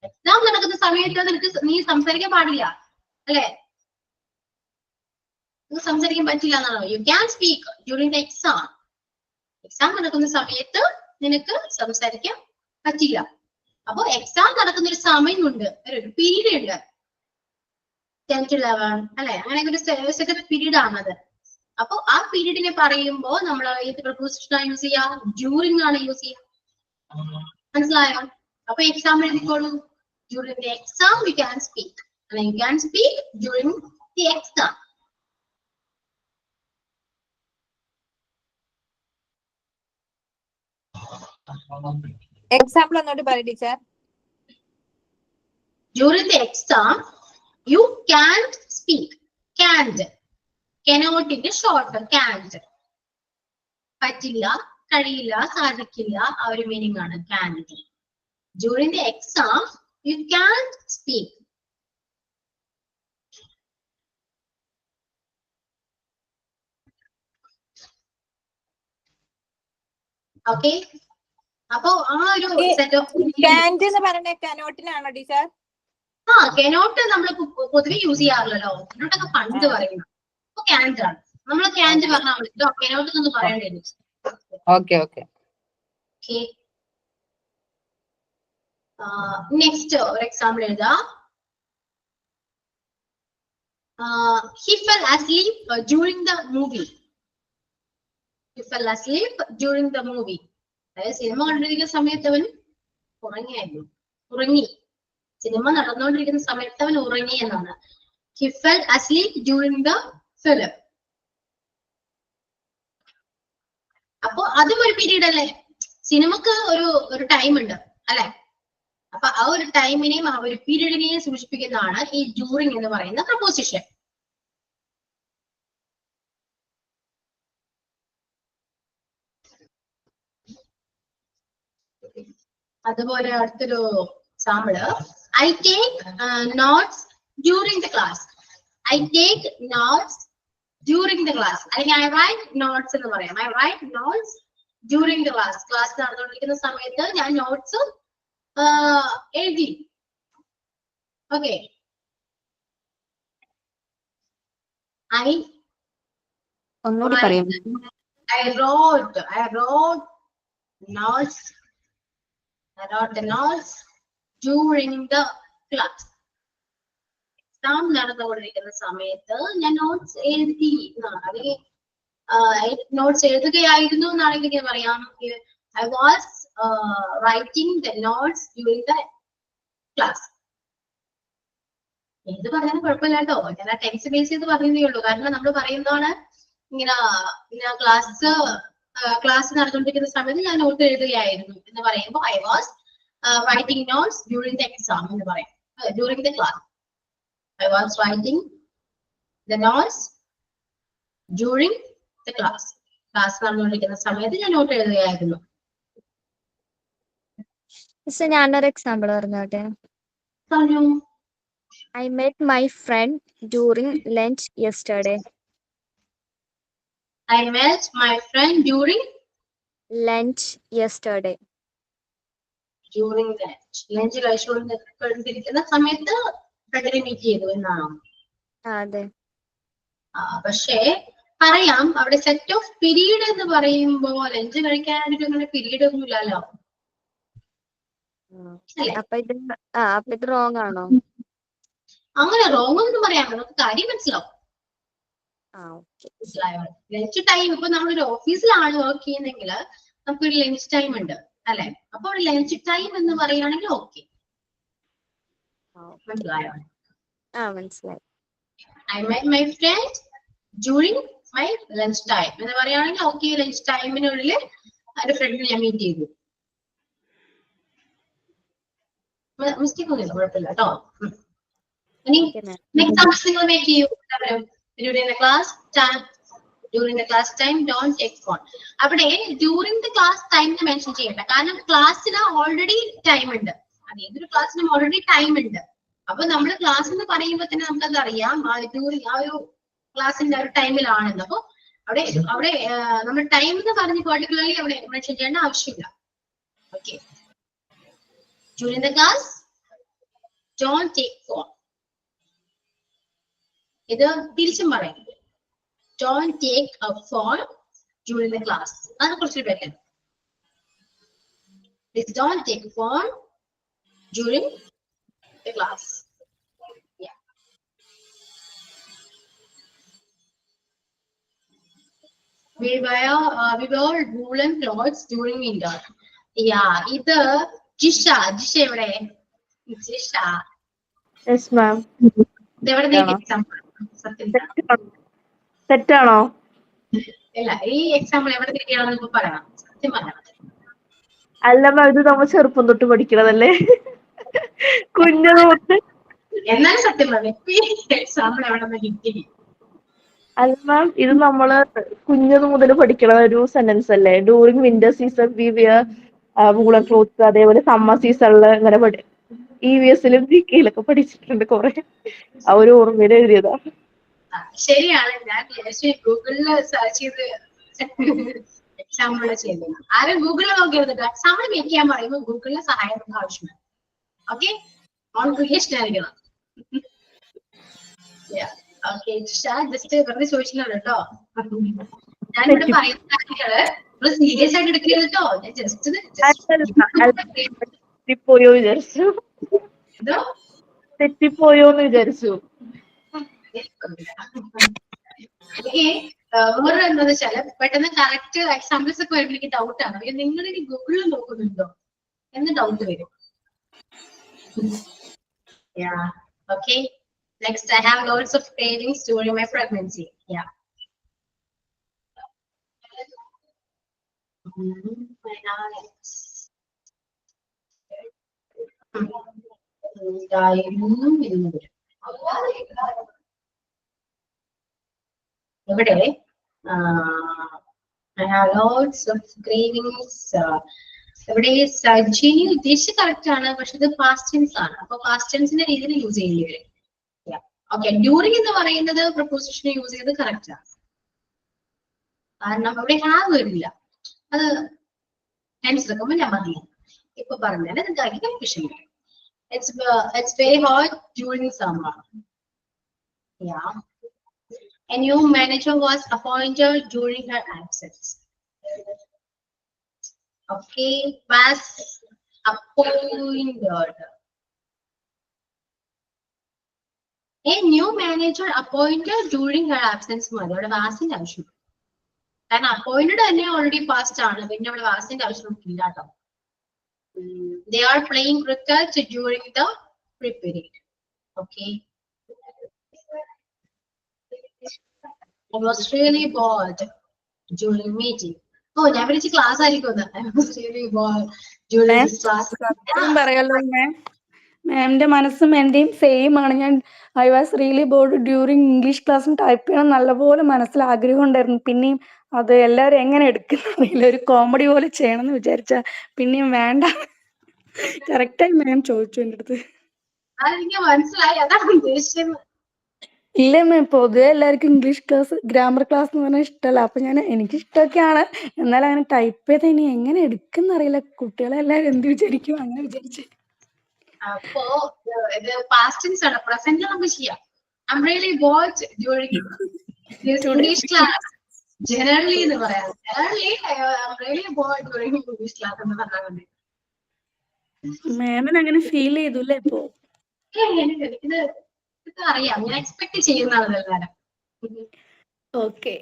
Exam നടക്കുന്ന സമയത്ത് നീ സംസാരിക്കാൻ പാടില്ല അല്ലെ, സംസാരിക്കാൻ പറ്റില്ല എന്നാണോ? U can speak during the exam. Exam നടക്കുന്ന സമയത്ത് നിനക്ക് സംസാരിക്കാൻ പറ്റില്ല. അപ്പൊ എക്സാം നടക്കുന്ന ഒരു സമയമുണ്ട്, ഒരു പീരീഡ് ഉണ്ട്, 10 to 11 അല്ലെ, അങ്ങനെ ഒരു പീരീഡ് ആണത്. അപ്പൊ ആ പീരീഡിനെ പറയുമ്പോ നമ്മൾ ഏത് പ്രൊപ്പോസിഷനാണ് യൂസ് ചെയ്യാ? ഡ്യൂറിങ് ആണ് യൂസ് ചെയ്യാ. മനസ്സിലായോ? അപ്പൊ എക്സാം എഴുതിക്കോളൂ. During the exam you can speak, അല്ലെ you can speak during the exam. Example ഒന്നോട്ട് പറ teacher. During the exam you can speak. Can't, കനോട്ടിന്റെ ഷോർട്ട് ക്യാൻഡ്. പറ്റില്ല, കഴിയില്ല, സാധിക്കില്ല, ആ ഒരു മീനിങ് ആണ് can't. During the exam you can speak. Okay, അപ്പൊ ആ ഒരു സെറ്റ് ഓഫ് ക്യാൻഡ് എന്ന് പറയുന്ന കനോട്ടിനാണോ ടീച്ചർ? ആ കനോട്ട് നമ്മൾ പൊതുവെ യൂസ് ചെയ്യാറില്ലല്ലോ, കനോട്ടൊക്കെ പണ്ട് പറയുന്നു. അപ്പൊ ക്യാൻഡ് ആണ്, നമ്മൾ ക്യാൻഡ് പറഞ്ഞാൽ മതി, കനോട്ട് എന്ന് പറയേണ്ടി. Okay okay. നെക്സ്റ്റ് ഒരു എക്സാമ്പിൾ എഴുതാം. He fell asleep during the movie. He fell asleep during the movie. അതായത് സിനിമ കണ്ടിരിക്കുന്ന സമയത്ത് അവൻ ഉറങ്ങിയായിരുന്നു, ഉറങ്ങി. സിനിമ നടന്നുകൊണ്ടിരിക്കുന്ന സമയത്ത് അവൻ ഉറങ്ങി എന്നാണ്. He fell asleep during the film. അപ്പൊ അതും ഒരു പീരീഡ് അല്ലേ, സിനിമക്ക് ഒരു ടൈം ഉണ്ട് അല്ലെ. അപ്പൊ ആ ഒരു ടൈമിനെയും ആ ഒരു പീരീഡിനെയും സൂചിപ്പിക്കുന്നതാണ് ഈ ഡ്യൂറിങ് എന്ന് പറയുന്ന പ്രൊപ്പോസിഷൻ. അതുപോലെ അടുത്തൊരു example, I take notes during the class. I take notes during the class, അല്ലെങ്കിൽ ഐ റൈറ്റ് നോട്ട്സ് എന്ന് പറയാം. I write notes during the class. Class നടന്നുകൊണ്ടിരിക്കുന്ന സമയത്ത് ഞാൻ നോട്ട്സ് എഴുതി. ഓക്കെ, ഒന്നുകൂടി പറയാം. I wrote notes. I wrote the notes during the class. Exam നടന്നുകൊണ്ടിരിക്കുന്ന സമയത്ത് ഞാൻ നോട്ട്സ് എഴുതി എന്നാണ്, അല്ലെങ്കിൽ നോട്ട്സ് എഴുതുകയായിരുന്നു എന്നാണെങ്കിൽ ഞാൻ പറയാം I was writing the notes during the class. എന്ത് പറഞ്ഞാലും കുഴപ്പമില്ല കേട്ടോ, ഞാൻ ആ ടെക്സ്റ്റ് ബേസ് ചെയ്ത് പറയുന്നേ ഉള്ളൂ. കാരണം നമ്മൾ പറയുന്നതാണ് ഇങ്ങനെ ക്ലാസ് നടന്നുകൊണ്ടിരിക്കുന്ന സമയത്ത് ഞാൻ നോട്ട് എഴുതുകയായിരുന്നു എന്ന് പറയുമ്പോൾ I was writing notes during the exam എന്ന് പറയാം, during the class. I was writing the notes during the class. Class നടന്നുകൊണ്ടിരിക്കുന്ന സമയത്ത് ഞാൻ നോട്ട് എഴുതുകയായിരുന്നു. മിസ് ഞാനൊരു എക്സാമ്പിൾ പറഞ്ഞോട്ടെ. പറഞ്ഞോ. I met my friend during lunch yesterday. I met my friend during Lunch yesterday. Lunch കഴിച്ചുകൊണ്ടിരിക്കുന്ന സമയത്ത് ഫ്രണ്ടിനെ മീറ്റ് ചെയ്തു എന്നാണോ? അതെ. പക്ഷേ പറയാം അവിടെ സെറ്റ് ഓഫ് പീരീഡ് എന്ന് പറയുമ്പോ ലഞ്ച് കഴിക്കാനായിട്ട് അങ്ങനെ പീരീഡ് ഒന്നും ഇല്ലല്ലോ. അപ്പൊ ഇത് റോങ് ആണോ? അങ്ങനെ റോങ് ഒന്നും പറയാം, നമുക്ക് കാര്യം മനസ്സിലാവും. മനസ്സിലായോ? ലഞ്ച് ടൈം ഇപ്പൊ നമ്മളൊരു ഓഫീസിലാണ് വർക്ക് ചെയ്യുന്നെങ്കിൽ നമുക്കൊരു ലഞ്ച് ടൈം ഉണ്ട് അല്ലെ? അപ്പൊ ഒരു ലഞ്ച് ടൈം എന്ന് പറയുകയാണെങ്കിൽ ഓക്കെ. മനസ്സിലായോ? മനസ്സിലായി. I met my friend during my lunch time എന്ന് പറയുകയാണെങ്കിൽ ഓക്കെ, ലഞ്ച് ടൈമിനുള്ളിൽ ഒരു ഫ്രണ്ടിനെ ഞാൻ മീറ്റ് ചെയ്തു. മിസ്റ്റേക്ക് ഒന്നുമില്ല, കുഴപ്പമില്ല കേട്ടോ. ഇനി എക്സാമ്പിൾസ് നിങ്ങൾ മേക്ക് ചെയ്യൂ. during the class time don't take phone. അവിടെ during the class time mention ചെയ്യണ്ട, കാരണം ക്ലാസ്സിന് ഓൾറെഡി ടൈം ഉണ്ട്. അത് ഏതൊരു ക്ലാസ്സിനും ഓൾറെഡി ടൈം ഉണ്ട്. അപ്പൊ നമ്മൾ ക്ലാസ് എന്ന് പറയുമ്പോൾ തന്നെ നമുക്കത് അറിയാം ഡ്യൂറിംഗ് ആ ഒരു ക്ലാസ്സിന്റെ ഒരു ടൈമിലാണെന്ന്. അപ്പൊ അവിടെ നമ്മൾ ടൈം എന്ന് പറഞ്ഞ് പർട്ടിക്കുലർലി അവിടെ മെൻഷൻ ചെയ്യേണ്ട ആവശ്യമില്ല. Okay, during the class don't take phone. ഇത് തിരിച്ചും പറയും, don't take a phone during the class. അതാണ് കുറച്ച് better. Please don't take a phone during the class. Yeah. We wear woolen clothes during winter. Yeah, ഇത് ജിഷ എവിടെ? Jisha. Yes ma'am. ഇതെവിടെ example? സത്യം തെറ്റാണോ? ഇല്ല, ഈ എക്സാമ്പിൾ എവിടെ കിട്ടിയാണെന്ന് ഇപ്പൊ പറയണം, സത്യം പറയണം. അല്ല മാം, ഇത് നമ്മൾ ചെറുപ്പം തൊട്ട് പഠിക്കണതല്ലേ, കുഞ്ഞു തൊട്ട്. എന്നാലും സത്യം പറഞ്ഞു, എക്സാമ്പിൾ എവിടെ കിട്ടി? അല്ല മാം, ഇത് നമ്മള് കുഞ്ഞത് മുതൽ പഠിക്കണ ഒരു സെന്റൻസ് അല്ലേ? During winter season we wear woollen clothes. അതേപോലെ സമ്മർ സീസണിൽ ഇങ്ങനെ EVS-ലും GK-ലൊക്കെ പഠിച്ചിട്ടുണ്ട് കുറെ. ആ ഒരു ഓർമ്മയിൽ എഴുതിയതാ. ശരിയാണ്, ഞാൻ ഗൂഗിളിൽ സെർച്ച് ചെയ്ത് എക്സാമ്പിൾ ചെയ്തത്. ആരും ഗൂഗിളിൽ നോക്കിയത് എക്സാമ്പിൾ മേക്ക് ചെയ്യാൻ പറയുമ്പോൾ ഗൂഗിളിലെ സഹായം നമുക്ക് ആവശ്യമാണ്. ഓക്കെ, ഓൺ ക്രിയേഷൻ ആയിരിക്കണം. ജസ്റ്റ് വെറുതെ ചോദിച്ചില്ല കേട്ടോ. ഞാനിവിടെ പറയുന്ന കാര്യങ്ങള് നമ്മൾ സീരിയസ് ആയിട്ട് എടുക്കരുത് കേട്ടോ. തെറ്റിപ്പോയോ വിചാരിച്ചു. തെറ്റിപ്പോയോന്ന് വിചാരിച്ചു. വേറെ എന്താന്ന് വെച്ചാല് പെട്ടെന്ന് കറക്റ്റ് എക്സാമ്പിൾസ് ഒക്കെ വരുമ്പോൾ എനിക്ക് ഡൗട്ട് ആണ്. നിങ്ങൾ ഇനി ഗൂഗിളിൽ നോക്കുന്നുണ്ടോ എന്ന് ഡൗട്ട് വരും. Yeah. Okay. Next, I have loads of cravings during my pregnancy. Yeah. ഇവിടെ I have loads of cravings. ഇവിടെ സജിനി ഉദ്ദേശിച്ച് കറക്റ്റ് ആണ്, പക്ഷെ ഇത് പാസ്റ്റ് ടെൻസ് ആണ്. അപ്പൊ പാസ്റ്റ് ടെൻസിന്റെ രീതിയിൽ യൂസ് ചെയ്യേണ്ടി വരും. ഓക്കെ, ഡ്യൂറിംഗ് എന്ന് പറയുന്നത് പ്രപ്പോസിഷന് യൂസ് ചെയ്ത് കറക്റ്റ് ആണ്, കാരണം അവിടെ ഹാവ് വരില്ല. അത് ടെൻസ് എടുക്കുമ്പോൾ ഞാൻ മതി ഇപ്പൊ പറഞ്ഞാൽ നിങ്ങൾക്ക് കൺഫ്യൂഷൻ വരും. It's very hot during summer. Yeah. A new manager was appointed during her absence. Okay, was appointed. A new manager appointed during her absence. അവിടെ വാസിന്റെ ആവശ്യം, കാരണം അപ്പോയിന്റഡ് തന്നെ ഓൾറെഡി പാസ്റ്റ് ആണ്, പിന്നെ അവിടെ വാസിന്റെ ആവശ്യം ഇല്ല കേട്ടോ. They are playing cricket during the free period. Okay. I was really bored during meeting. Oh, ഞാൻ വിളിച്ച ക്ലാസ് ആയിരിക്കും. I was really bored during this class. പറയാലോ മാമിന്റെ മനസ്സും എന്റെയും സെയിം ആണ്. ഞാൻ I was really board during English ക്ലാസ്സും ടൈപ്പ് ചെയ്യണം നല്ലപോലെ മനസ്സിൽ ആഗ്രഹം ഉണ്ടായിരുന്നു. പിന്നെയും അത് എല്ലാവരും എങ്ങനെ എടുക്കുന്നറിയില്ല, ഒരു കോമഡി പോലെ ചെയ്യണം എന്ന് വിചാരിച്ച പിന്നെയും വേണ്ട. കറക്റ്റായി മാം ചോദിച്ചു എൻ്റെ അടുത്ത്. അതെനിക്ക് മനസ്സിലായി, അതാണ് ഉദ്ദേശിച്ചത്. ഇല്ല മാം, പൊതുവെ എല്ലാവർക്കും ഇംഗ്ലീഷ് ക്ലാസ് ഗ്രാമർ ക്ലാസ് എന്ന് പറഞ്ഞാൽ ഇഷ്ടമല്ല. അപ്പൊ എനിക്ക് ഇഷ്ടമൊക്കെയാണ്, എന്നാൽ അങ്ങനെ ടൈപ്പ് ചെയ്ത് ഇനി എങ്ങനെ എടുക്കുന്ന അറിയില്ല. കുട്ടികളെല്ലാവരും എന്ത് വിചാരിക്കും അങ്ങനെ വിചാരിച്ചു. അപ്പോ ഇത് പാസ്റ്റ് ടെൻസ് ആണ്, പ്രസന്റ് നമുക്ക് ചെയ്യാം. I'm really bored during this English class. Generally എന്ന് പറയാം. Generally, I'm really bored during English class എന്ന് പറഞ്ഞാൽ മതി. മാമിന് അങ്ങനെ ഫീൽ ചെയ്തു അല്ലേ ഇപ്പോ? ഇത് അറിയാം, ഞാൻ എക്സ്പെക്ട് ചെയ്യുന്നതാണ് എല്ലാവരും. ഓക്കെ.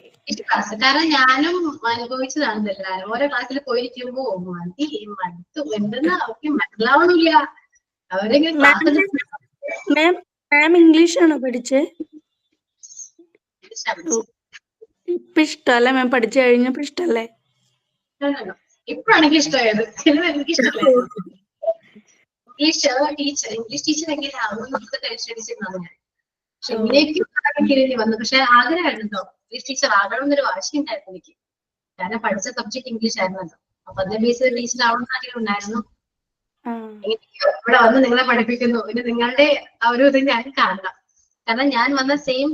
കാരണം ഞാനും അനുഭവിച്ചതാണ് എല്ലാവരും. ഓരോ ക്ലാസ്സിൽ പോയിരിക്കുമ്പോ മടുത്തു, എന്തെന്ന് അവർക്ക് മനസ്സിലാവണില്ല. അവരെങ്ങനെ മാം ഇംഗ്ലീഷ് ആണോ പഠിച്ചേ? ഇപ്പൊ ഇഷ്ടല്ലേ മാം? പഠിച്ചു കഴിഞ്ഞപ്പോ ഇഷ്ടല്ലേ? ഇപ്പോഴാണ് എനിക്ക് ഇഷ്ടമായത്. എനിക്ക് ഇഷ്ടമല്ലായിരുന്നു ഇംഗ്ലീഷ് ടീച്ചർ എങ്ങനെയാവും ടെൻഷൻ അടിച്ചിരുന്നത് ഞാൻ. പക്ഷെ ഇങ്ങനെയൊക്കെ വന്നു. പക്ഷെ ആഗ്രഹമായിരുന്നോ ഇംഗ്ലീഷ് ടീച്ചർ ആകണം എന്നൊരു വാശി ഉണ്ടായിരുന്നു എനിക്ക്. കാരണം പഠിച്ച സബ്ജക്ട് ഇംഗ്ലീഷ് ആയിരുന്നല്ലോ. അപ്പൊ അതിന്റെ ബേസിൽ ടീച്ചർ ആവണം ആഗ്രഹം ഉണ്ടായിരുന്നു. ഇവിടെ വന്ന് നിങ്ങളെ പഠിപ്പിക്കുന്നു, പിന്നെ നിങ്ങളുടെ ആ ഒരു ഇത് ഞാൻ കാണണം. കാരണം ഞാൻ വന്ന സെയിം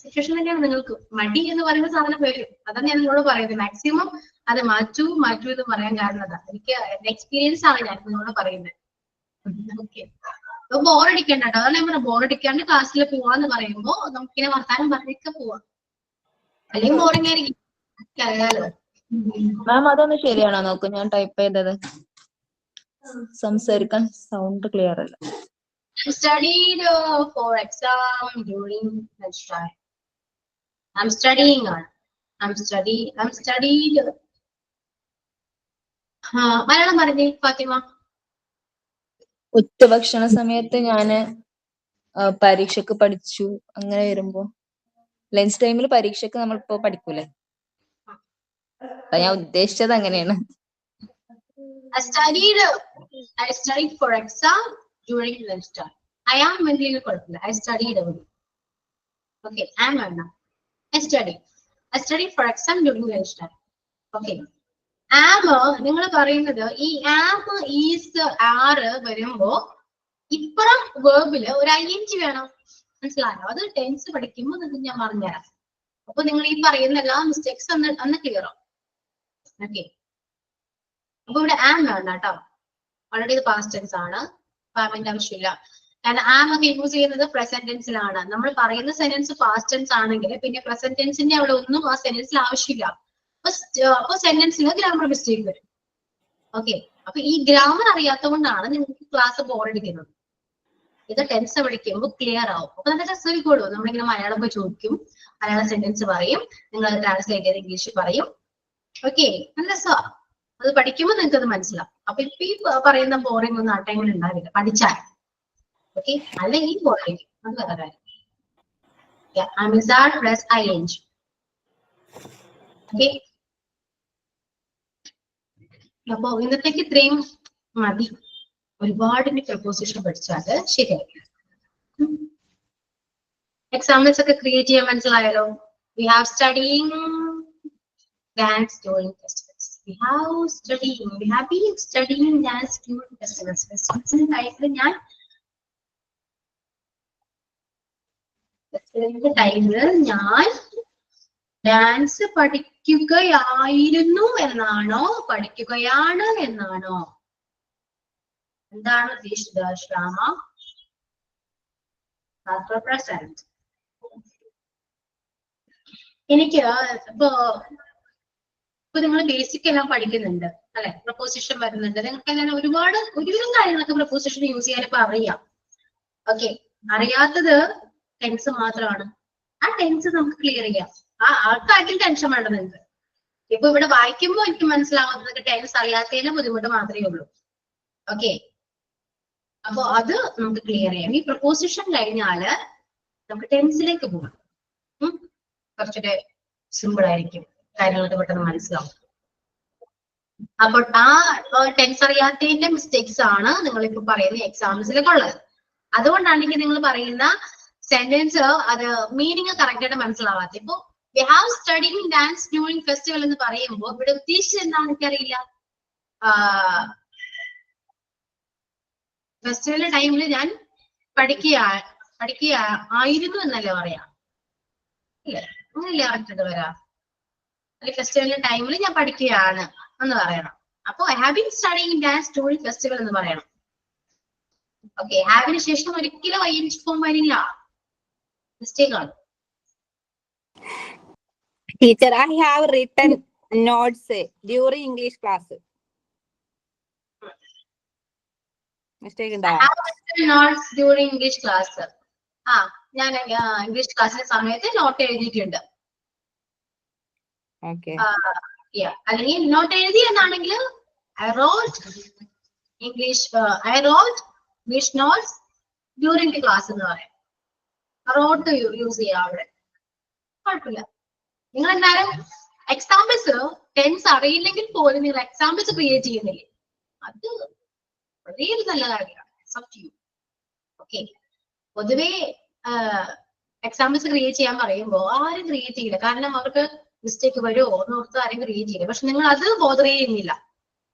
സിറ്റുവേഷൻ തന്നെയാണ് നിങ്ങൾക്ക്. മടി എന്ന് പറയുന്ന സാധനം വരും. അതാണ് ഞാൻ നിങ്ങളോട് പറയുന്നത്. മാക്സിമം അത് മാറ്റൂ എന്ന് പറയാൻ കാരണം അതാ. എനിക്ക് എന്റെ എക്സ്പീരിയൻസ് ആണ് ഞാൻ നിങ്ങളോട് പറയുന്നത്. ഓക്കെ, അപ്പൊ ബോറടിക്കണ്ട കേട്ടോ. അതാണ് ഞാൻ പറഞ്ഞത്, ബോറടിക്കാണ്ട് ക്ലാസ്സിൽ പോവാന്ന് പറയുമ്പോ നമുക്കിങ്ങനെ വർത്താനം പറഞ്ഞൊക്കെ പോവാം. അല്ലെങ്കിൽ ബോറിംഗ് ആയിരിക്കും, അറിയാലോ. മാം അതൊന്ന് ശരിയാണോ നോക്കൂ, ഞാൻ ടൈപ്പ് ചെയ്തത് സംസാരിക്കാൻ സൗണ്ട് ക്ലിയർ അല്ല. Studied for exam during lunchtime. I'm studying. I'm studied. Malayalam പറഞ്ഞേ ഫാത്തിമ. ഉച്ചഭക്ഷണ സമയത്ത് ഞാന് പരീക്ഷക്ക് പഠിച്ചു. അങ്ങനെ വരുമ്പോ ലഞ്ച് ടൈമിൽ പരീക്ഷക്ക് നമ്മളിപ്പോ പഠിക്കൂലേ, അപ്പൊ ഞാൻ ഉദ്ദേശിച്ചത് അങ്ങനെയാണ്. I studied for exam during lunchtime. I am mentally കുഴപ്പമില്ല. I studied only. Okay, I am വേണ്ട. I studied for exam during lunchtime. Okay. Am നിങ്ങൾ പറയുന്നത് ഈ am is are വരുമ്പോ ഇപ്പുറം വേർബില് ഒരു ing വേണം. മനസ്സിലായോ? അത് ടെൻസ് പഠിക്കുമ്പോൾ നിങ്ങൾക്ക് ഞാൻ പറഞ്ഞുതരാം. അപ്പൊ നിങ്ങൾ ഈ പറയുന്ന എല്ലാ മിസ്റ്റേക്സ് അന്ന് ക്ലിയർ ആവും. ഓക്കെ, അപ്പൊ ഇവിടെ ആം വേണ്ട കേട്ടോ. ഓൾറെഡി ഇത് പാസ്റ്റ് ടെൻസ് ആണ്, അതിന്റെ ആവശ്യമില്ല. കാരണം ആം ഒക്കെ യൂസ് ചെയ്യുന്നത് പ്രസന്റ് ടെൻസിലാണ്. നമ്മൾ പറയുന്ന സെന്റൻസ് പാസ്റ്റ് ടെൻസ് ആണെങ്കിൽ പിന്നെ പ്രസന്റ് ടെൻസിന്റെ അവിടെ ഒന്നും ആ സെന്റൻസിൽ ആവശ്യമില്ല. അപ്പൊ സെന്റൻസിൽ ഗ്രാമർ മിസ്റ്റേക്ക് വരും. ഓക്കെ, അപ്പൊ ഈ ഗ്രാമർ അറിയാത്തതുകൊണ്ടാണ് നിങ്ങൾക്ക് ക്ലാസ് ബോറടിക്കുന്നത്. ഇത് ടെൻസ് പഠിക്കുമ്പോൾ ക്ലിയർ ആവും. അപ്പൊ നല്ല രസമായിക്കോളൂ. നമ്മളിങ്ങനെ മലയാളം പോയി ചോദിക്കും, മലയാളം സെന്റൻസ് പറയും, നിങ്ങൾ അത് ട്രാൻസ്ലേറ്റ് ചെയ്ത് ഇംഗ്ലീഷ് പറയും. ഓക്കെ, നല്ല രസമാണ്. അത് പഠിക്കുമ്പോൾ നിങ്ങൾക്ക് അത് മനസ്സിലാവും. അപ്പൊ ഇപ്പൊ ഈ പറയുന്ന ബോറിംഗ് ഒന്നും ആ ടൈമിൽ ഉണ്ടാവില്ല പഠിച്ചാൽ. ഓക്കെ, അല്ലെങ്കിൽ ബോറിംഗ്, അത് വേറെ കാര്യം. ഓക്കെ, അപ്പൊ ഇന്നത്തേക്ക് ഇത്രയും മതി. ഒരുപാട് പ്രപ്പോസിഷൻ പഠിച്ചാല് ശരിയായി. എക്സാമ്പിൾസ് ഒക്കെ ക്രിയേറ്റ് ചെയ്യാൻ മനസ്സിലായല്ലോ. We have studying dance during festivals. We have been studying dance during festivals. Festivals ടൈമിൽ ഞാൻ ഡാൻസ് പഠിക്കുകയായിരുന്നു എന്നാണോ പഠിക്കുകയാണ് എന്നാണോ? എന്താണ് ഉദ്ദേശിച്ചത് ശ്യാമ? പ്രസന്റ്. എനിക്ക് ഇപ്പൊ നിങ്ങൾ ബേസിക് എല്ലാം പഠിക്കുന്നുണ്ട് അല്ലെ? പ്രപ്പോസിഷൻ വരുന്നുണ്ട്. നിങ്ങൾക്ക് എല്ലാം ഒരുവിധം കാര്യങ്ങളൊക്കെ പ്രപ്പോസിഷൻ യൂസ് ചെയ്യാൻ ഇപ്പൊ അറിയാം. ഓക്കെ, അറിയാത്തത് ടെൻസ് മാത്രമാണ്. ആ ടെൻസ് നമുക്ക് ക്ലിയർ ചെയ്യാം. ആ കാര്യം ടെൻഷൻ വേണ്ട നിങ്ങൾക്ക്. ഇപ്പൊ ഇവിടെ വായിക്കുമ്പോൾ എനിക്ക് മനസ്സിലാവുന്നത് ടെൻസ് അറിയാത്തതിന് ബുദ്ധിമുട്ട് മാത്രമേ ഉള്ളൂ. ഓക്കെ, അപ്പൊ അത് നമുക്ക് ക്ലിയർ ചെയ്യാം. ഈ പ്രപ്പോസിഷൻ കഴിഞ്ഞാല് നമുക്ക് ടെൻസിലേക്ക് പോകാം. കുറച്ചുകൂടെ സിമ്പിൾ ആയിരിക്കും, കാര്യങ്ങളൊക്കെ പെട്ടെന്ന് മനസ്സിലാവും. അപ്പോൾ ആ ടെൻസ് അറിയാത്തതിന്റെ മിസ്റ്റേക്സ് ആണ് നിങ്ങളിപ്പോ പറയുന്ന എക്സാംസിലൊക്കെ ഉള്ളത്. അതുകൊണ്ടാണെങ്കിൽ നിങ്ങൾ പറയുന്ന സെന്റൻസ് അത് മീനിങ് കറക്റ്റ് ആയിട്ട് മനസ്സിലാവാത്ത. ഇപ്പൊ we have studied dance during festival എന്ന് പറയുമ്പോൾ ഇവിടെ ഉദ്ദേശിച്ചത് എന്താണെന്ന് എനിക്കറിയില്ല. ഫെസ്റ്റിവൽ ടൈമിൽ ഞാൻ പഠിക്കുകയായിരുന്നു എന്നല്ലേ പറയാം, ഇല്ലേ? അങ്ങനല്ലേ കറക്റ്റ് വരാം. അല്ലെങ്കിൽ ഫെസ്റ്റിവലിന്റെ ടൈമിൽ ഞാൻ പഠിക്കുകയാണ് എന്ന് പറയണം. അപ്പൊ I have been studying dance during festival എന്ന് പറയണം. ഓക്കെ, ഹാവിന് ശേഷം ഒരിക്കലും ing ഫോം വരില്ല, മിസ്റ്റേക്ക് ആണ്. Teacher, I have written notes during English class. Mistake ഉണ്ടോ? Notes during English class. ഞാൻ ഇംഗ്ലീഷ് ക്ലാസ്സിന്റെ സമയത്ത് നോട്ട് എഴുതിയിട്ടുണ്ട്. അല്ലെങ്കിൽ നോട്ട് എഴുതി എന്നാണെങ്കിൽ I wrote English notes during the class എന്ന് പറയാം. റോട്ട് യൂസ് ചെയ്യാം അവിടെ, കുഴപ്പമില്ല. നിങ്ങൾ എന്തായാലും എക്സാമ്പിൾസ് ടെൻസ് അറിയില്ലെങ്കിൽ പോലും നിങ്ങൾ എക്സാമ്പിൾസ് ക്രിയേറ്റ് ചെയ്യുന്നില്ലേ, അത് വളരെ നല്ല കാര്യമാണ്. ഓക്കെ, പൊതുവേ എക്സാമ്പിൾസ് ക്രിയേറ്റ് ചെയ്യാൻ പറയുമ്പോൾ ആരും ക്രിയേറ്റ് ചെയ്യില്ല, കാരണം അവർക്ക് മിസ്റ്റേക്ക് വരുമോ എന്നോർത്ത് ആരും ക്രിയേറ്റ് ചെയ്യില്ല. പക്ഷെ നിങ്ങൾ അത് ബോധർ ചെയ്യുന്നില്ല.